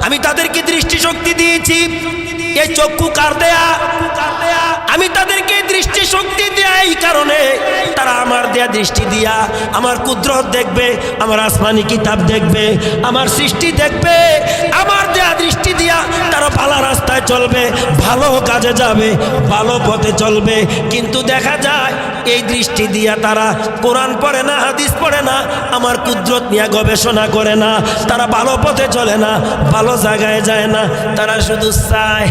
আমি তাদেরকে দৃষ্টিশক্তি দিয়েছি। এই চক্ষু কার দেয়া? আমি তাদেরকে দৃষ্টি শক্তি দেয়া এই কারণে তারা আমার দেয়া দৃষ্টি দিয়া আমার কুদরত দেখবে, আমার আসমানি কিতাব দেখবে, আমার সৃষ্টি দেখবে। আমার দেয়া দৃষ্টি দিয়া তারা ভালো রাস্তায় চলবে, ভালো কাজে যাবে, ভালো পথে চলবে। কিন্তু দেখা যায় এই দৃষ্টি দিয়া তারা কোরআন পড়ে না, হাদিস পড়ে না, আমার কুদরত নিয়ে গবেষণা করে না, তারা ভালো পথে চলে না, ভালো জায়গায় যায় না, তারা শুধু চায়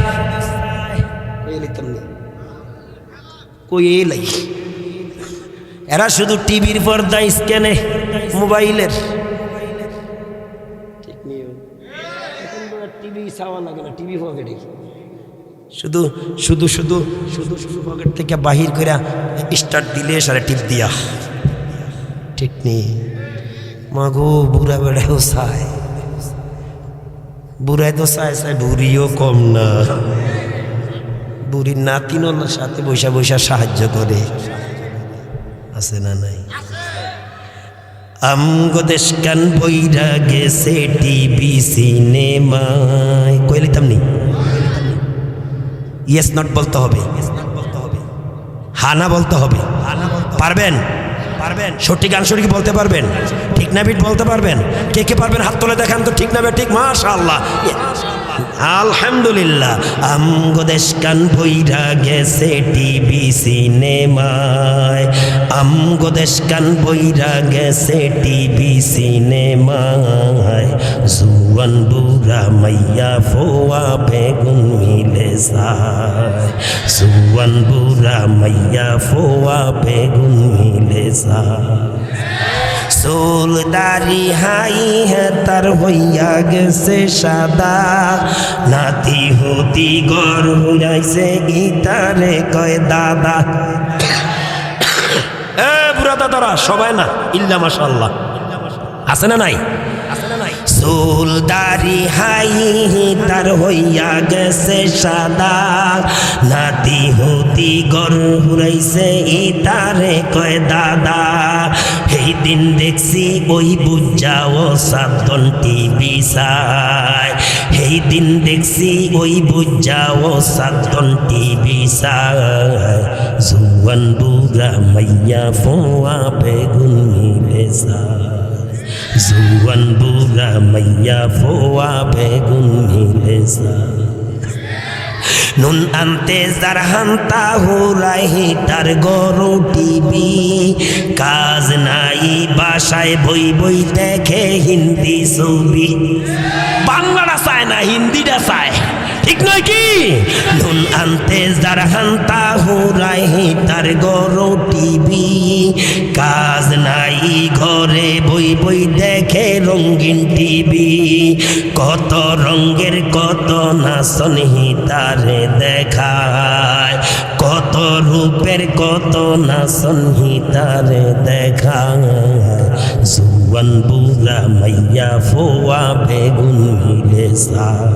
এরা শুধু টিভির পর্দা স্ক্যানে, মোবাইলের টিভি চাওয়া লাগে না, টিভি পকেটে শুধু শুধু শুধু শুধু শুধু পকেট থেকে বাহির করে স্টার্ট দিলে সারা টিপ দিয়া, ঠিক নেই? মাগো বুড়া বেড়াও চায়, বুড়াই তো চায় চায়, বুড়িও কম না, বুড়ির নাতিনও সাথে বৈশা বৈশা সাহায্য করে, আছে না নাই? আমগো দেশ কান বইরা গেছে টিভি সিনেমায়, কইলিতাম নি? ইয়েস নট বলতে হবে, হানা বলতে হবে। পারবেন? পারবেন? সঠিক আনসার কি বলতে পারবেন? ঠিক না বিট বলতে পারবেন? কে কে পারবেন হাত তুলে দেখান তো। ঠিক না ঠিক? মাশাআল্লাহ, আলহামদুলিল্লাহ। আমগো দেশ কান বইরা গেছে টিভি সিনেমায়, আমগো দেশ কান বইরা গেছে টিভি সিনেমায়, জুয়ান বুড়া মাইয়া ফোয়া বেগুন মিলে যায়, জুয়ান বুড়া মাইয়া ফোয়া বেগুন মিলে যায়। চুল দাড়ি হাই তার হইয়া গেছে সাদা, নাতি হতি গর হইয়াছে ইতারে কয় দাদা। বুড়া দাদারা সবাই না, ইল্লা মাশাআল্লাহ, আছে না নাই? চুল দাড়ি হাই তার হইয়া গেছে সাদা, নাতি হতি গর হুরাইছে ইতারে কয় দাদা। এই দিন দেখছি ওই বুঝাও সাধন টিভি চায়, এই দিন দেখছি ওই বুঝাও সাধন টিভি চায়, জুয়ান বুড়া মাইয়া ফোয়া বেগুন মিলে যায়, জুয়ান বুড়া মাইয়া ফোয়া বেগুন মিলে যায়। নুন আনতে যার হান্তা হুরাই হিটার গরু টিভি, কাজ নাই বাসায় বই বই দেখে হিন্দি ছবি। বাংলাটা চায় না, হিন্দিটা চায়, ঠিক নয় কি? নুন আনতে যার হান্তা হুরাই তার গরো টিভি, কাজ নাই ঘরে বই বই দেখে রঙিন টিভি, কত রঙের কত নাচন তারে দেখায়, কত রূপের কত নাচন তারে দেখায়। জুয়ান বুড়া মাইয়া ফোয়া বেগুন মিলে সায়,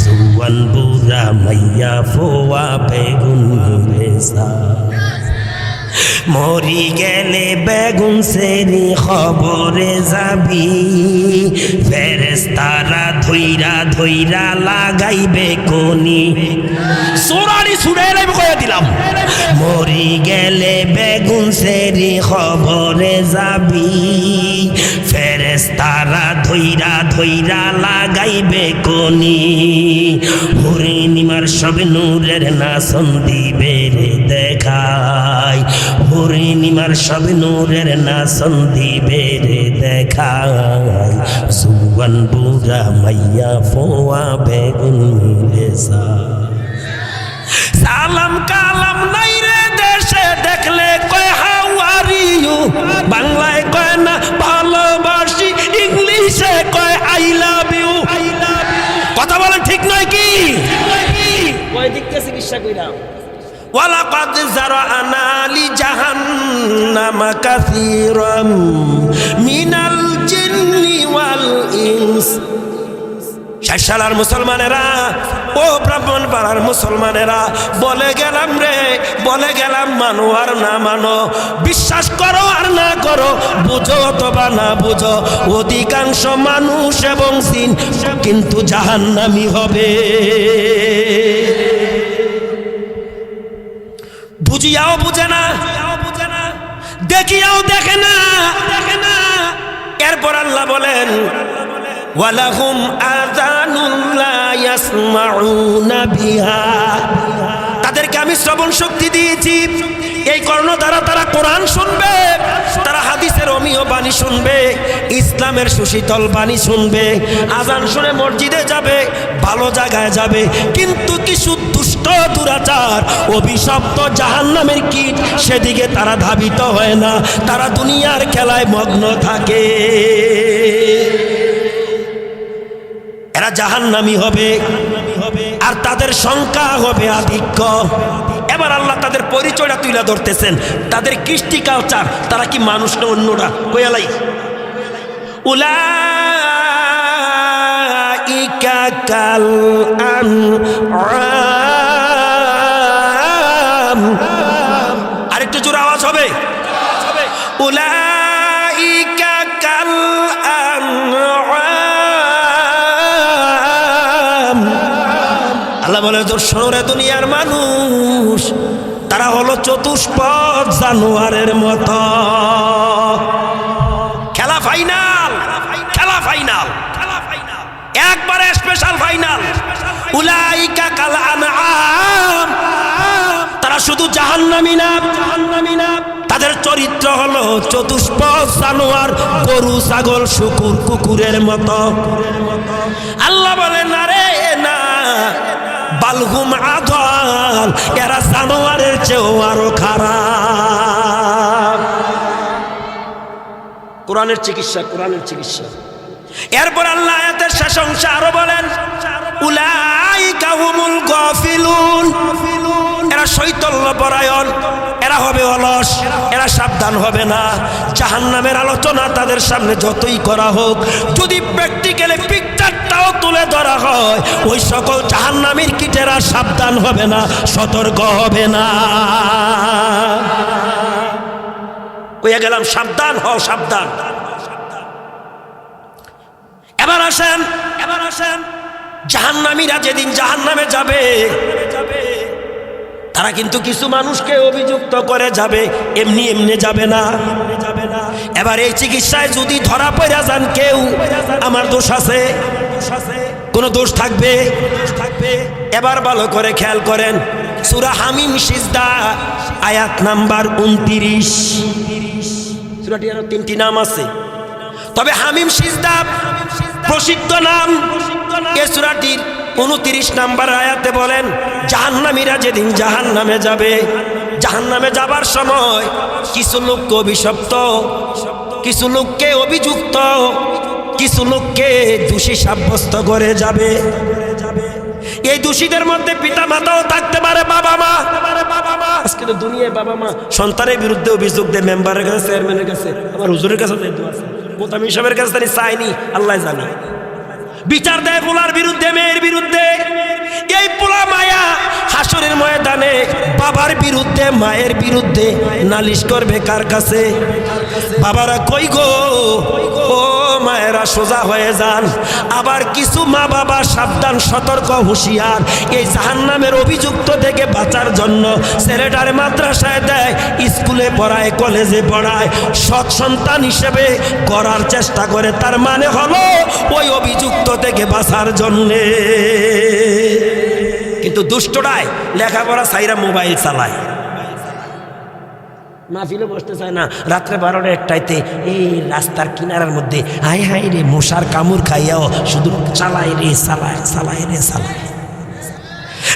জুয়ান বুড়া মাইয়া ফোয়া বেগুন মিলে সায়। মরি গেলে বেগুন সেরি খবরে যাবি, ফেরেশতারা ধইরা ধইরা লাগাইবে কোনি। সোরানি সুরে লাইব কইয়া দিলাম। মরি গেলে বেগুন সেরি খবরে যাবি, ফেরেশতারা ধইরা ধইরা লাগাইবে কোনি। হরিণীমার সব নূরের নাচন দিবে রে দেখায়, হরিণীমার সব নূরের নাচন দিবে রে দেখায়। জুয়ান বুড়া মাইয়া ফোয়া বেগুন মিলে সায়। সালাম কালাম নাই রে দেশে দেখলে কয় হাউ আর ইউ, বাংলায় কয় না ভালোবাসি, ইংলিশে কয় আই লাভ ইউ। কথা বলেন ঠিক নয় কি? কয় দিক থেকে চিকিৎসা কইরাম। ওয়ালাকাদ যারানা লি জাহান্নামা কাসীরাম মিনাল জিন্নি ওয়াল ইনস। শালার মুসলমানেরা, ও ব্রাহ্মণ পাড়ার মুসলমানেরা, বলে গেলাম রে, বলে গেলাম, মানো আর না মানো, বিশ্বাস করো আর না করো, বুঝো অথবা না বুঝো, অধিকাংশ মানুষ এবং জিন কিন্তু জাহান্নামী হবে। বুঝিয়াও বুঝে না, দেখিয়াও দেখে না। এরপর আল্লাহ বলেন ওয়ালাহুম আযানুন লা ইয়াসমাউনা বিহা, তাদেরকে আমি শ্রবণ শক্তি দিয়েছি, এই কর্ণ দ্বারা তারা কোরআন শুনবে, তারা হাদিসের অমীয় বাণী শুনবে, ইসলামের সুশীতল বাণী শুনবে, আজান শুনে মসজিদে যাবে, ভালো জায়গায় যাবে, কিন্তু কিছু দুষ্ট দুরাচার অভিশপ্ত জাহান্নামের কীট সেদিকে তারা ধাবিত হয় না, তারা দুনিয়ার খেলায় মগ্ন থাকে। এরা জাহান্নামী হবে আর তাদের সংখ্যা হবে আধিক্য। এবার আল্লাহ তাদের পরিচয়টা তুলে ধরতেছেন, তাদের কৃষ্টি কালচার, তারা কি মানুষ না অন্যরা? কয়ালাই উলাইকা কাল আনআম। আরেকটু জোরে আওয়াজ হবে। উলাইকা কাল আনআম। আল্লাহ বলে, শোনো রে দুনিয়ার মানুষ, তারা হলো চতুষ্পদ জানোয়ারের মতো। খেলা ফাইনাল, খেলা ফাইনাল, একবারে স্পেশাল ফাইনাল। উলাইকা কাল আনআম, তারা শুধু জাহান্নামী না, তাদের চরিত্র হলো চতুষ্পদ জানোয়ার, গরু ছাগল শুকুর কুকুরের মতো। আল্লাহ বলে না রে না, বালহুম আদাল, এরা জানোয়ারের চেয়েও আরো খারাপ। কোরআনের চিকিৎসা, কোরআনের চিকিৎসা। এরপর আল্লাহ আয়াতের শেষ অংশে আরো বলেন উলাইকা হুমুল গাফিলুন, এরা শৈথল্যপরায়ণ, এরা হবে অলস, এরা সাবধান হবে না। জাহান্নামের আলোচনা তাদের সামনে যতই করা হোক, যদি প্র্যাকটিক্যালি পিকচারটাও তুলে ধরা হয়, ওই সকল জাহান্নামীর কীটেরা সাবধান হবে না, সতর্ক হবে না। কইয়া গেলাম সাবধান হও, সাবধান। এবার আসেন জাহান্নামীরা যেদিন জাহান্নামে যাবে, তারা কিন্তু কিছু মানুষকে অভিযুক্ত করে যাবে, এমনি এমনি যাবে না। এবার এই চিকিৎসায় যদি ধরা পড়ে যান কেউ, আমার দোষ আছে, কোনো দোষ থাকবে। এবার ভালো করে খেয়াল করেন, সূরা হামিম সিজদা আয়াত নাম্বার 29। সূরাটির আরো 3টি নাম আছে, তবে হামিম সিজদা প্রসিদ্ধ নাম। এই সূরাটির 29 নম্বর আয়াতে বলেন জাহান্নামীরা যেদিন জাহান্নামে যাবে, জাহান্নামে যাবার সময় কিছু লোককে অভিশপ্ত, কিছু লোককে অভিযুক্ত, কিছু লোককে দোষী সাব্যস্ত করে যাবে। এই দোষীদের মধ্যে পিতা মাতাও থাকতে পারে, বাবা মা। আজকে তো দুনিয়ায় বাবা মা সন্তানের বিরুদ্ধে অভিযোগ দেয় মেম্বারের কাছে, চেয়ারম্যানের কাছে, আমার হুজুরের কাছে মোতামিম সাহেবের কাছে চাইনি, আল্লাহ জানে। বিচার দেয় পোলার বিরুদ্ধে, মেয়ের বিরুদ্ধে। এই পোলা মায়া হাসরের ময়দানে বাবার বিরুদ্ধে, মায়ের বিরুদ্ধে নালিশ করবে কার কাছে? বাবারা কই গো, ও মায়েরা সোজা হয়ে যান। আবার কিছু মা বাবা সাবধান, সতর্ক, হুঁশিয়ার। এই জাহান্নামের অভিযুক্ত থেকে বাঁচার জন্য ছেলেটার মাদ্রাসায় দেয়, স্কুলে পড়ায়, কলেজে পড়ায়, সৎ সন্তান হিসেবে করার চেষ্টা করে। তার মানে হলো ওই অভিযুক্ত থেকে বাঁচার জন্যে। কিন্তু দুষ্টরায় লেখাপড়া ছাইরা মোবাইল চালায়, মাহফিলে বসতে চায় না। রাত্রে 12টা 1টাইতে এই রাস্তার কিনারার মধ্যে হাই হাই রে মশার কামড় খাইয়াও শুধু চালায় রে চালায়, চালায় রে চালায়।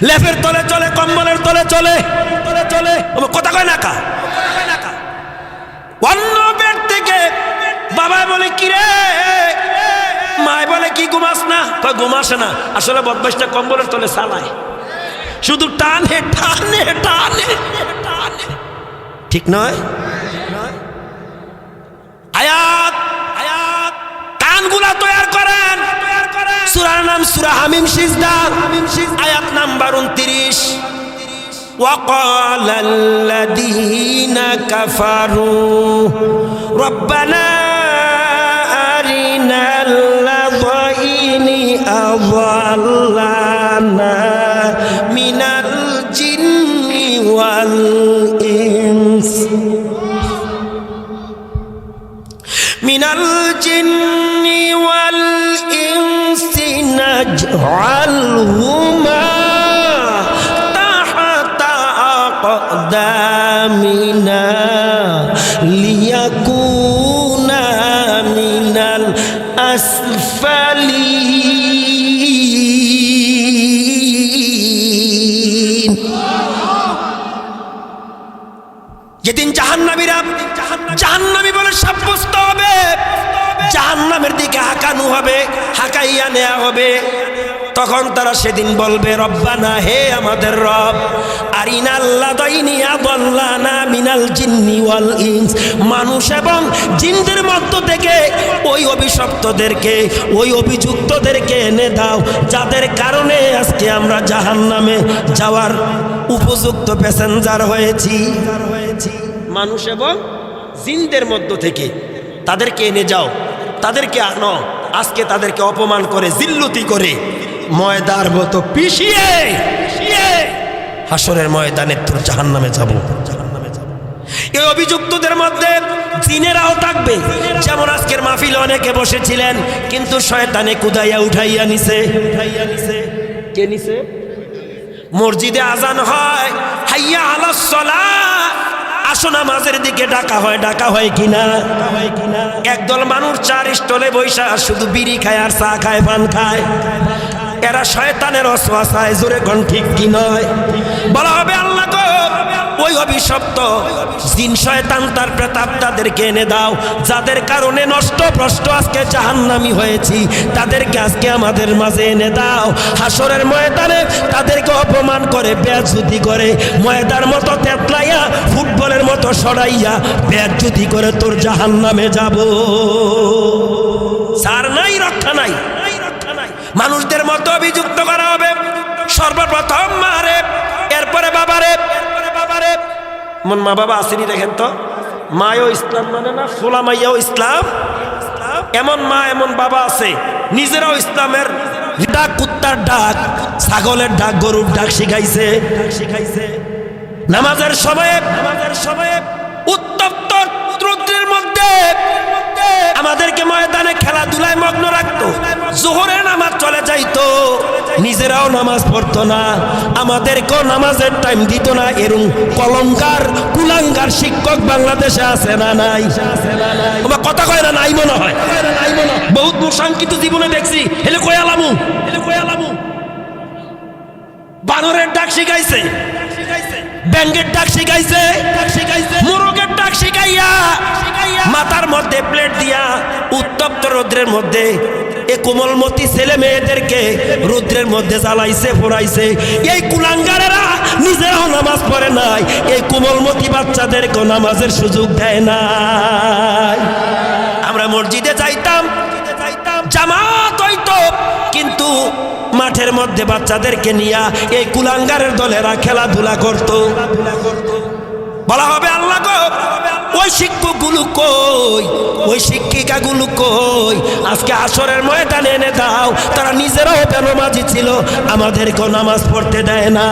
লেপের তলে চলে, কম্বলের তলে চলে, চলে কথা কয় না কা। অন্য বেড থেকে বাবা বলে কি রে, মায় বলে কি ঘুমাস না? ঘুমাসে না, আসলে বদমাইশটা কম্বলের তলে চালায়, শুধু টানে টানে টানে টানে। ঠিক নয়? আয়াত আয়াত কানগুলা তৈয়ার করেন। সূরার নাম সূরা হামিম সিজদা, আয়াত নাম্বার 29। وقال الذين كفروا ربنا أرنا الذين أضلنا من الجن والإنس من الجن والإنس نجعلهما تحت أقدامنا ليكونا من الأسفلين। যেদিন জাহান্নামীরা জাহান্নামী বলে সাব্যস্ত হবে, জাহান্নামের দিকে হাঁকানো হবে, হাঁকাইয়া নেওয়া হবে, তখন তারা সেদিন বলবে রব্বানা, হে আমাদের রব, আরিনাল্লাযাইনি আযাল্লানা মিনাল জিন্নি ওয়াল ইনস, মানুষ এবং জিনদের মধ্য থেকে ওই অভিশপ্তদেরকে, ওই অভিযুক্তদেরকে এনে দাও, যাদের কারণে আজকে আমরা জাহান্নামে যাওয়ার উপযুক্ত প্যাসেঞ্জার হয়েছি। মানুষ এবং জিনদের মধ্য থেকে তাদেরকে এনে যাও, তাদেরকে আনো। আজকে তাদেরকে অপমান করে, জিল্লতি করে, ময়দার মতো পিষিয়ে হাসরের ময়দানে তোর জাহান্নামে যাব। এই অভিযুক্তদের মধ্যে জিনেরাও থাকবে। যেমন আজকের মাহফিলে অনেকে বসেছিলেন, কিন্তু শয়তানে কুদাইয়া উঠাইয়া নিছে। কে নিছে? মসজিদে আজান হয়, হাইয়া আলাস সালাহ, আসো নামাজের দিকে ডাকা হয়, ডাকা হয় কিনা? একদল মানুষ চার স্টলে বৈশা শুধু বিড়ি খায় আর চা খায়, পান খায়। এরা শয়তানের ওয়াসওয়াসায়, জোরে কোন ঠিক কি নয়? বলা হবে আল্লাহ গো, ওই অভিশপ্ত জিন শয়তান তার প্রেতাত্মাদেরকে এনে দাও, যাদের কারণে নষ্ট ভ্রষ্ট আজকে জাহান্নামী হয়েছি, তাদেরকে আজকে আমাদের মাঝে এনে দাও। হাসরের ময়দানে তাদেরকে অপমান করে, বেয়াজ্জতি করে, ময়দার মতো তেতলাইয়া, ফুটবলের মতো সরাইয়া বেয়াজ্জতি করে তোর জাহান্নামে যাব। সার নাই, রক্ষা নাই। মানুষদের মতো অভিযুক্ত করা হবে। সর্বপ্রথম মারে, এরপরে বাবারে। মন মা বাবা আসেনি দেখেন তো, মায়ও ইসলাম মানে না, ফোলা মাইয়াও ইসলাম। এমন মা এমন বাবা আছে, নিজেরাও ইসলামের ডাক, কুত্তার ডাক, ছাগলের ডাক, গরুর ডাক শিখাইছে। নামাজের সময়ে উত্তপ্ত রৌদ্রের মধ্যে আমাদেরকে ময়দানে খেলাধুলায় মগ্ন রাখতো। জোহরের নামাজ চলে যাইতো, নিজেরাও নামাজ পড়তো না, আমাদেরকেও নামাজের টাইম দিত না। এরকম কলঙ্কার, কুলাঙ্গার শিক্ষক বাংলাদেশে আছে না নাই? কথা কয় না, নাই মনে হয়। বহুত মুশাঙ্কিত জীবনে দেখছি, হেলে কয়ালামু বানরের ডাক শিখাইছে, ব্যাঙের ডাক শিখাইছে, মোরগের ডাক শিখাইয়া মাথার মধ্যে প্লেট দিয়া উত্তপ্ত রৌদ্রের মধ্যে এ কোমলমতি ছেলে মেয়েদেরকে রৌদ্রের মধ্যে জ্বালাইছে, পোড়াইছে। এই কুলাঙ্গারেরা নিজেরাও নামাজ পড়ে নাই, এই কোমলমতি বাচ্চাদেরকেও নামাজের সুযোগ দেয় নাই। আমরা মসজিদে যাইতাম, জামাত হইতো, কিন্তু মাঠের মধ্যে বাচ্চাদেরকে নিয়ে এই কুলাঙ্গারের দলেরা খেলাধুলা করত। বলা হবে আল্লাহ গো, ওই শিক্ষকগুলো কই, ওই শিক্ষিকাগুলো কই, আজকে আসরের ময়দানে এনে দাও। তারা নিজেরাও বেনামাজি ছিল, আমাদেরকেও নামাজ পড়তে দেয় না।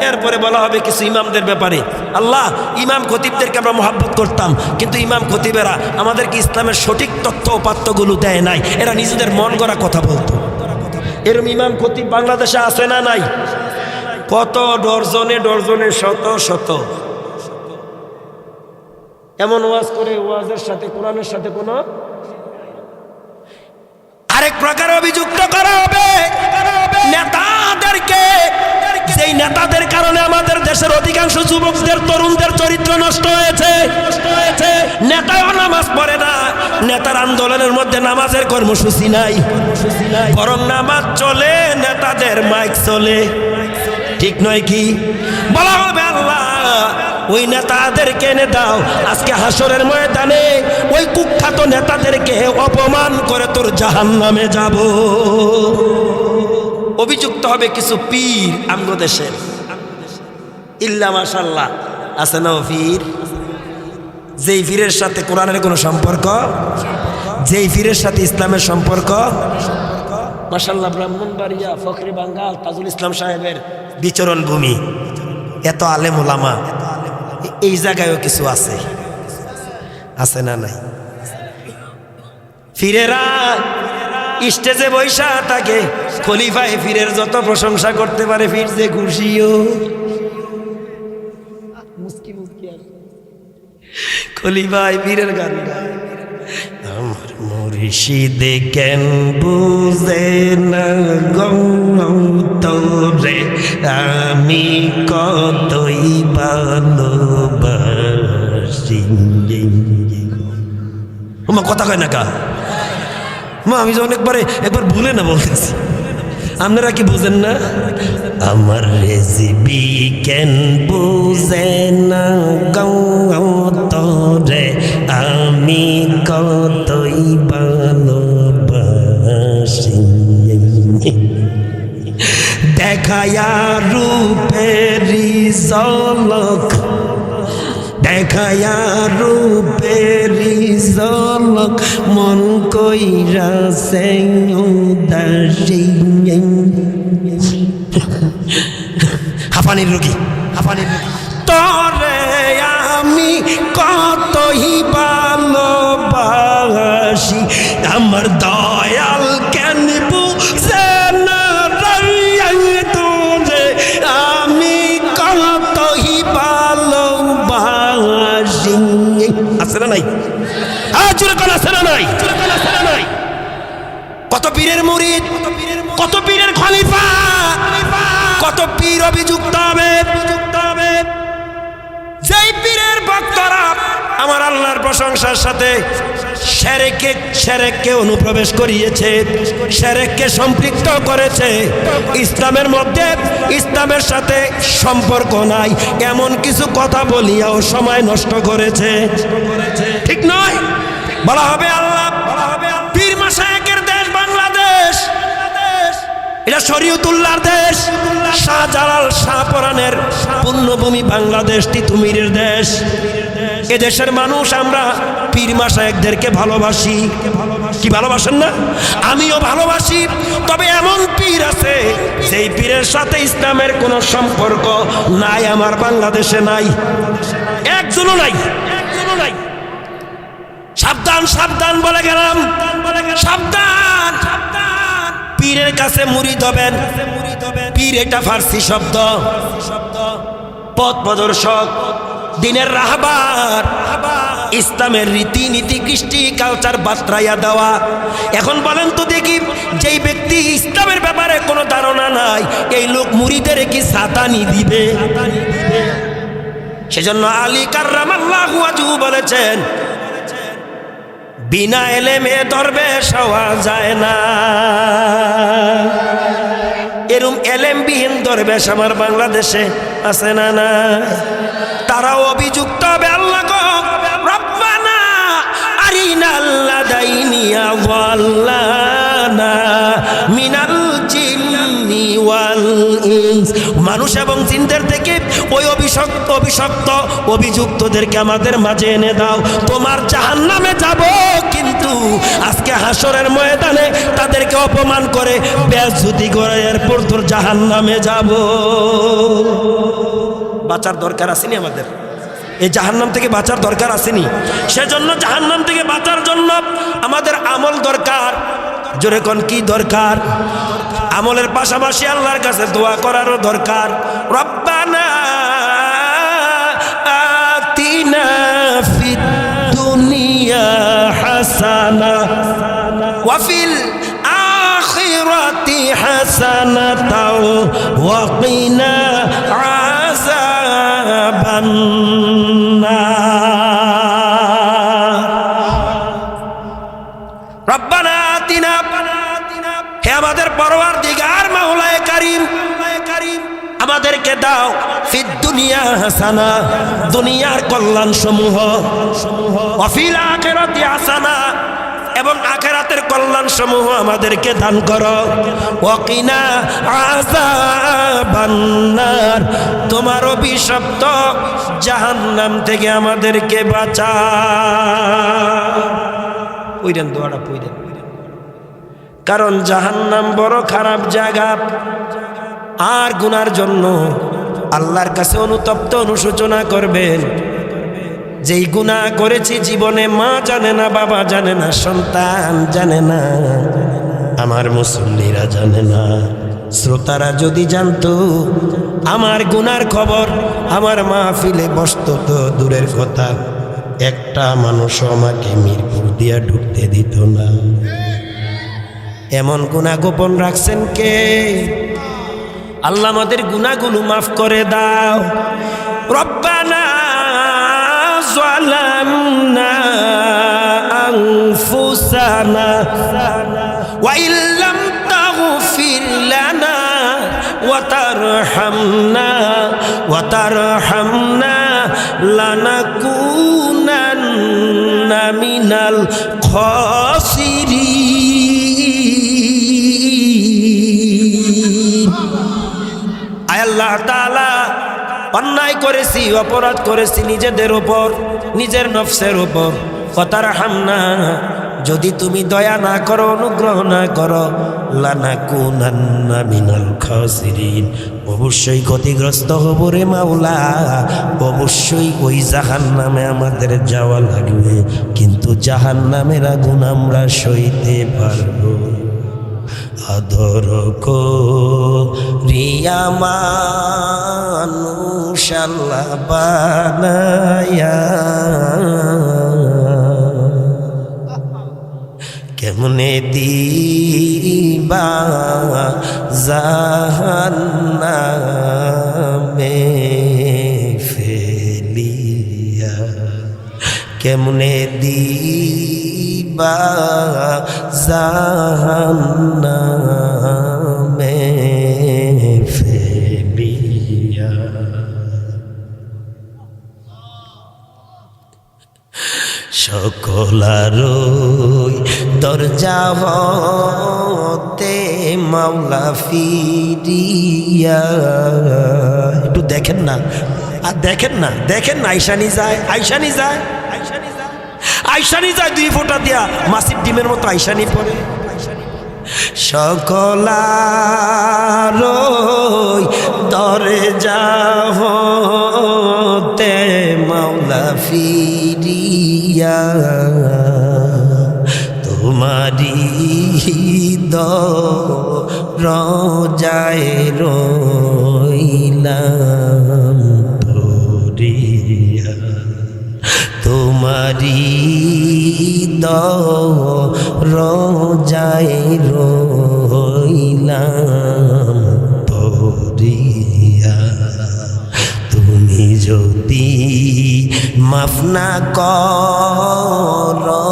এরপরে বলা হবে কিছু ইমামদের ব্যাপারে, আল্লাহ ইমাম খতিবদেরকে আমরা মহব্বত করতাম, কিন্তু ইমাম খতিবেরা আমাদেরকে ইসলামের সঠিক তথ্য উপাত্তগুলো দেয় নাই, এরা নিজেদের মন গড়া কথা বলতো। এরকম ইমাম খতিব বাংলাদেশে আছে না নাই? কত ডজনে ডজনে, শত শত। এমন ওয়াজ করে, ওয়াজের সাথে কোরআনের সাথে কোনো আরেক প্রকার অভিযুক্ত করা হবে নেতাদেরকে, যেই নেতাদের কারণে আমাদের দেশের অধিকাংশ যুবকদের, তরুণদের চরিত্র নষ্ট হয়েছে। নেতাও নামাজ পড়ে না, নেতার আন্দোলনের মধ্যে নামাজের কর্মসূচি নাই, বরং নামাজ চলে, নেতাদের মাইক চলে। ঠিক নয় কি? বলা হবে আল্লাহ ওই নেতাদেরকে এনে দাও, আজকে হাসরের ময়দানে ওই কুখ্যাত নেতাদেরকে অপমান করে তোর জাহান্নামে যাব। অভিযুক্ত হবে কিছু পীর আমগো দেশের, ইল্লা মাশাআল্লাহ আছে না পীর, যেই পীরের সাথে কোরআনের কোনো সম্পর্ক, যেই পীরের সাথে ইসলামের সম্পর্ক। মাশাআল্লাহ ব্রাহ্মণবাড়িয়া, ফখরি বাঙ্গাল, তাজুল ইসলাম সাহেবের বিচরণ ভূমি, এত আলেম ওলামা, এই জায়গায়ও কিছু আছে, আছে না নাই? ফিরেরা স্টেজে বৈশা থাকে, খলিফায় ফিরের যত প্রশংসা করতে পারে, ফির যে খুশিও মুস্কি মুস্কি খলিফায় ফিরের গান গায়। আমার মুর্শিদে কেন বুঝে না তোরে, আমি কতই ভালোবাসি। মা কথা কয় না কা মা, আমি যে একবার ভুলে না বলতেছি, আপনারা কি বুঝেন না? আমার রেজিবি কেন বুঝে না তোরে, আমি কতই ভালোবাসি। দেখায়া রূপেরি ঝলক, দেখায়া রূপেরি ঝলক, মন কইরাছে উদাসী। হাঁপানির রোগী, হাঁপানির রোগী। তরে আমি কতই ভালোবাসি, আমার দয়াল কেন বুঝে না তোরে, আমি কতই ভালোবাসি। আছে না নাই? জোরে কোন আছে না নাই? কত পীরের মুরিদ, কত পীরের খলিফা, কত পীর অভিযুক্ত হবে। যেই পীরের ভক্তরা আমার আল্লাহর প্রশংসার সাথে শিরকে অনুপ্রবেশ করিয়েছে, শিরককে সম্পৃক্ত করেছে, ইসলামের মধ্যে ইসলামের সাথে সম্পর্ক নাই এমন কিছু কথা বলিয়াও সময় নষ্ট করেছে। ঠিক নয়? বলা হবে আল্লাহ পীর মাশায়েখের দেশ বাংলাদেশ, এটা শরীয়তুল্লাহর দেশ, শাহজালাল শাহপরানের পুণ্যভূমি বাংলাদেশ, তিতুমিরের দেশ। এদেশের মানুষ আমরা পীর মাশায়েখদেরকে ভালোবাসি। কি ভালোবাসেন না? আমিও ভালোবাসি। তবে এমন পীর আছে যেই পীরের সাথে ইসলামের কোনো সম্পর্ক নাই, আমার বাংলাদেশে নাই, একজনও নাই, একজনও নাই। সাবধান সাবধান বলে গেলাম, সাবধান। পীরের কাছে মুরিদ হবেন। পীর এটা ফার্সি শব্দ, পথ প্রদর্শক, দিনের রাহবার, ইসলামের রীতিনীতি কৃষ্টি কালচার বাতরাইয়া দেওয়া। এখন বলেন তো দেখি, যেই ব্যক্তি ইসলামের ব্যাপারে কোনো ধারণা নাই, এই লোক মুরিদের কি সাতানি দিবে? সেজন্য আলী কাররামাল্লাহু ওয়াজহু বলেছেন, বিনা এলেমে দরবেশ হওয়া যায় না। এরম এলেমবিহীন দরবেশ আমার বাংলাদেশে আছে না? না, তারাও অভিযুক্ত হবে, আল্লাহ গো রব্বানা আরিনাল লাদাইনি আযাল্লানা মিনাল জিন্নি ওয়াল ইনস। মানুষ এবং জিনদের থেকে ওই অভিশপ্ত অভিযুক্তদেরকে আমাদের মাঝে এনে দাও। তোমার জাহান্নামে যাব, কিন্তু আজকে হাসরের ময়দানে তাদেরকে অপমান করে বেইজ্জতি করে এরপর তোর জাহান্নামে যাব। বাঁচার দরকার আসেনি আমাদের? এই জাহান্নাম থেকে বাঁচার দরকার আসেনি? সেজন্য জাহান্নাম থেকে বাঁচার জন্য আমাদের আমল দরকার। জোরে কোন কি দরকার? আমলের পাশাপাশি আল্লাহর কাছে দোয়া করারও দরকার। রব্বানা আতিনা ফিদ দুনিয়া হাসানা ওয়া ফিল আখিরাতি হাসানাতাও ওয়া কিনা আযাবান নার। রব্বানা আতিনা, হে আমাদের পরওয়ারদিগার মাওলায়ে কারীম, আমাদেরকে দাও ফিদ দুনিয়া হাসানা, দুনিয়ার কল্যাণ সমূহ, ওয়া ফিল আখিরাতি হাসানা, এবং আখিরাতের কল্যাণ সমূহ আমাদেরকে দান করো। ওয়া কিনা আযাবান নার, তোমার অভিশপ্ত জাহান্নাম থেকে আমাদেরকে বাঁচাও। পড়েন দোয়াটা, পড়েন, কারণ জাহান্নাম বড় খারাপ জায়গা। আর গুনার জন্য আল্লাহর কাছে অনুতপ্ত অনুশোচনা করবেন। যেই গুনাহ করেছি জীবনে মা জানে না, বাবা জানে না, সন্তান জানে না, আমার মুসল্লিরা জানে না। শ্রোতারা যদি জানতো আমার গুনার খবর, আমার মাহফিলে বসতো তো দূরের কথা, একটা মানুষও আমাকে মিরপুর দিয়া ঢুকতে দিত না। এমন গুনাহ গোপন রাখছেন কে? আল্লাহ আমাদের গুনাহগুলো মাফ করে দাও। রব্বানা যালামনা আনফুসানা ওয়া ইল্লাম তাগফির লানা ওয়া তারহামনা লানাকুনান্না মিনাল খাসিরিন। আয় আল্লাহ তাআলা, অন্যায় করেছি, অপরাধ করেছি নিজেদের উপর, নিজের নফসের উপর। ফাতারহামনা, যদি তুমি দয়া না করো, অনুগ্রহ না করো, লানাকুনান্না মিনাল খাসিরিন, অবশ্যই ক্ষতিগ্রস্ত হব রে মাওলা। অবশ্যই ওই জাহান্নামে আমাদের যাওয়া লাগবে, কিন্তু জাহান্নামের আগুন আমরা সইতে পারবো। আদর করিয়া মানুষ আল্লাহ বানায়া, কেমনে দিবা জাহান্নামে ফেলিয়া, কেমনে দিবা জাহান্নামে ফেলিয়া। সকলারই দরজা হতে মাওলা ফিরিয়া। একটু দেখেন না, আর দেখেন না, দেখেন না, আইসানি যায়, আইসানি যায়, আইসানি যায়, 2 ফোঁটা দিয়া মাসির ডিমের মতো আইসানি পড়ে। সকলারই দরজা হতে মাওলা ফিরিয়া, তোমারি দরজায় রইলাম ধরিয়া। তোমারি দরজায় রইলাম পড়িয়া, তুমি যদি মাফ না করো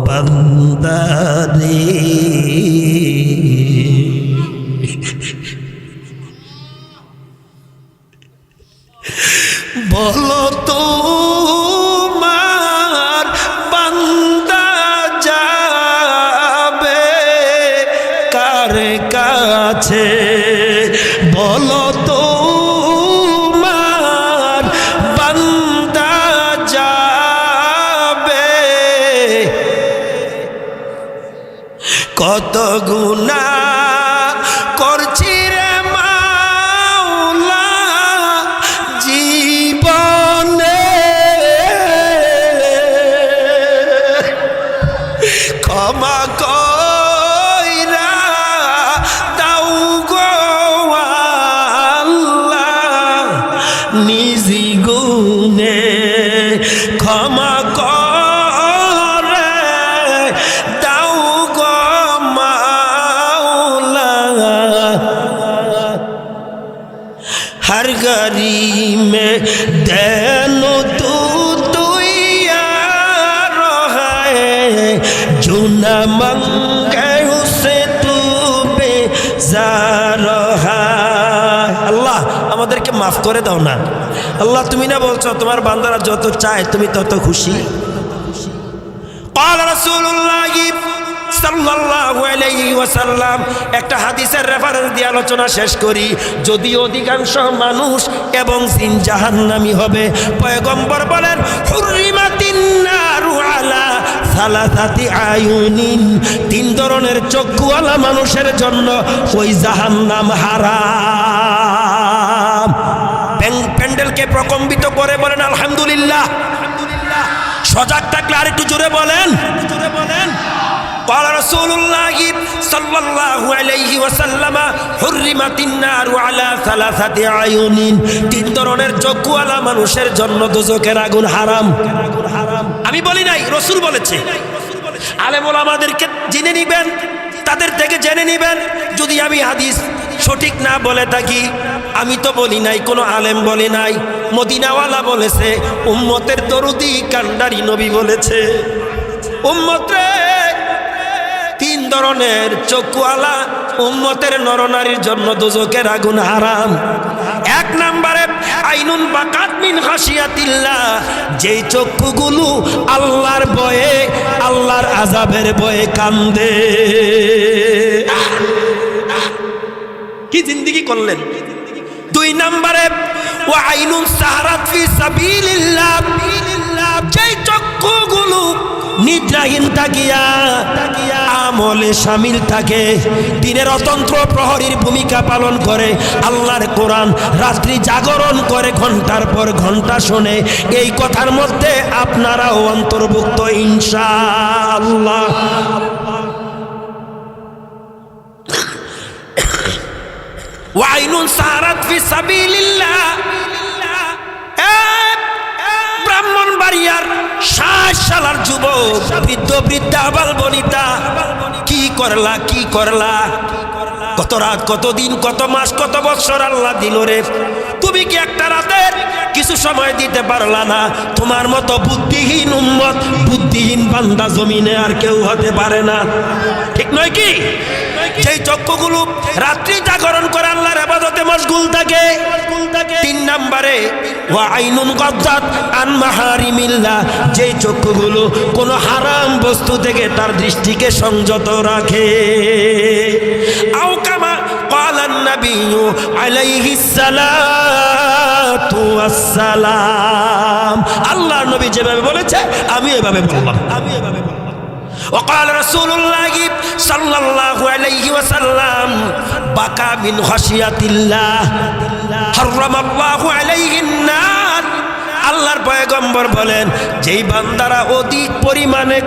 বান্দারে, বলো তোমার বান্দা যাবে কার কাছে, বলো তোমার বান্দা যাবে কত গুনাহ করছি রে মাওলা জীবনে, ক্ষমা কইরা দাও গো আল্লাহ নিজি গুনে, ক্ষমা করে দাও গো মাওলা, हर गरी में देनो तू यारो है, जो न मंगे उसे तू बेजार है। আল্লাহ আমাদেরকে মাফ করে দাও না আল্লাহ, তুমি না বলছো তোমার বান্দারা যত চায় তুমি তত খুশি। قال رسول الله সাল্লাল্লাহু আলাইহি ওয়াসাল্লাম, একটা হাদিসের রেফারেন্স দিয়ে আলোচনা শেষ করি। যদি অধিকাংশ মানুষ এবং জিন জাহান্নামী হবে, পয়গম্বর বলেন হুররিমাতিন নারু আলা সালাসাতি আয়ুনিন, তিন ধরনের চক্ষুওয়ালা মানুষের জন্য ওই জাহান্নাম হারাম। প্যান্ডেলকে প্রকম্পিত করে বলেন আলহামদুলিল্লাহ। সজাগ থাকলে আর একটু জোরে বলেন, জোরে বলেন। قال رسول الله صلى الله عليه وسلم حرمت النار على ثلاثة أعين, তিন ধরনের চক্ষুওয়ালা মানুষের জন্য দোজখের আগুন হারাম। আমি বলি নাই, রাসূল বলেছে। আলেম ওলামাদেরকে জেনে নিবেন, তাদের থেকে জেনে নিবেন। যদি আমি হাদিস সঠিক না বলে থাকি, আমি তো বলি নাই, কোনো আলেম বলে নাই, মদিনাওয়ালা বলেছে, উম্মতের দরদি কান্ডারি নবী বলেছে। উম্মতে তিন ধরনের চক্ষুওয়ালা উম্মতের নরনারীর জন্য দোজখের আগুন হারাম। এক নম্বরে আইনুন বাকাত মিন খাশিয়াতিল্লাহ, যেই চক্ষুগুলো আল্লাহর ভয়ে, আল্লাহর আযাবের ভয়ে কান্দে। কি জিন্দেগি করলেন। দুই নম্বরে ওয়া আইনুন সাহারাত ফি সাবিলিল্লাহ, যেই চক্ষুগুলো নিদ্রাহীন থাকিয়া আমলে শামিল থাকে, দিনের অতন্ত্র প্রহরীর ভূমিকা পালন করে, আল্লাহর কোরআন রাত্রি জাগরণ করে, ঘন্টার পর ঘন্টা শোনে। এই কথার মধ্যে আপনারাও অন্তর্ভুক্ত ইনশাআল্লাহ। ওয়াইনুন সাহারাত ফি সাবিলিল্লাহ, ব্রাহ্মণবাড়িয়ার 60 সালার যুবক, বৃদ্ধ বৃদ্ধা, আবাল বনিতা, কি করলা, কি করলা, কত রাত, কত দিন, কত মাস, কত বছর আল্লাহ দিল রে, তুমি কি একটা রাতের কিছু সময় দিতে পারলা না? তোমার মতো বুদ্ধিহীন উম্মত, বুদ্ধিহীন বান্দা জমিনে আর কেউ হতে পারে না, ঠিক নয় কি? সেই চক্ষুগুলো রাত্রি জাগরণ করে আল্লাহর ইবাদতে মশগুল থাকে। তিন নম্বরে ওয়া আইনুন গাদ্দাত আন মাহারিমিল্লাহ, যেই চক্ষুগুলো কোনো হারাম বস্তু থেকে তার দৃষ্টিকে সংযত রাখে। আও কামা ক্বালান নাবিয়্যু আলাইহিস সালাতু ওয়াস সালাম, আল্লাহর নবী যেভাবে বলেছে আমি এভাবে বললাম, আমি এভাবে বললাম। وقال رسول الله صلى الله عليه وسلم بكى من خشية الله حرم الله عليه النار, আল্লাহর পয়গম্বর বলেন, যেই বান্দারা অধিক পরিমাণে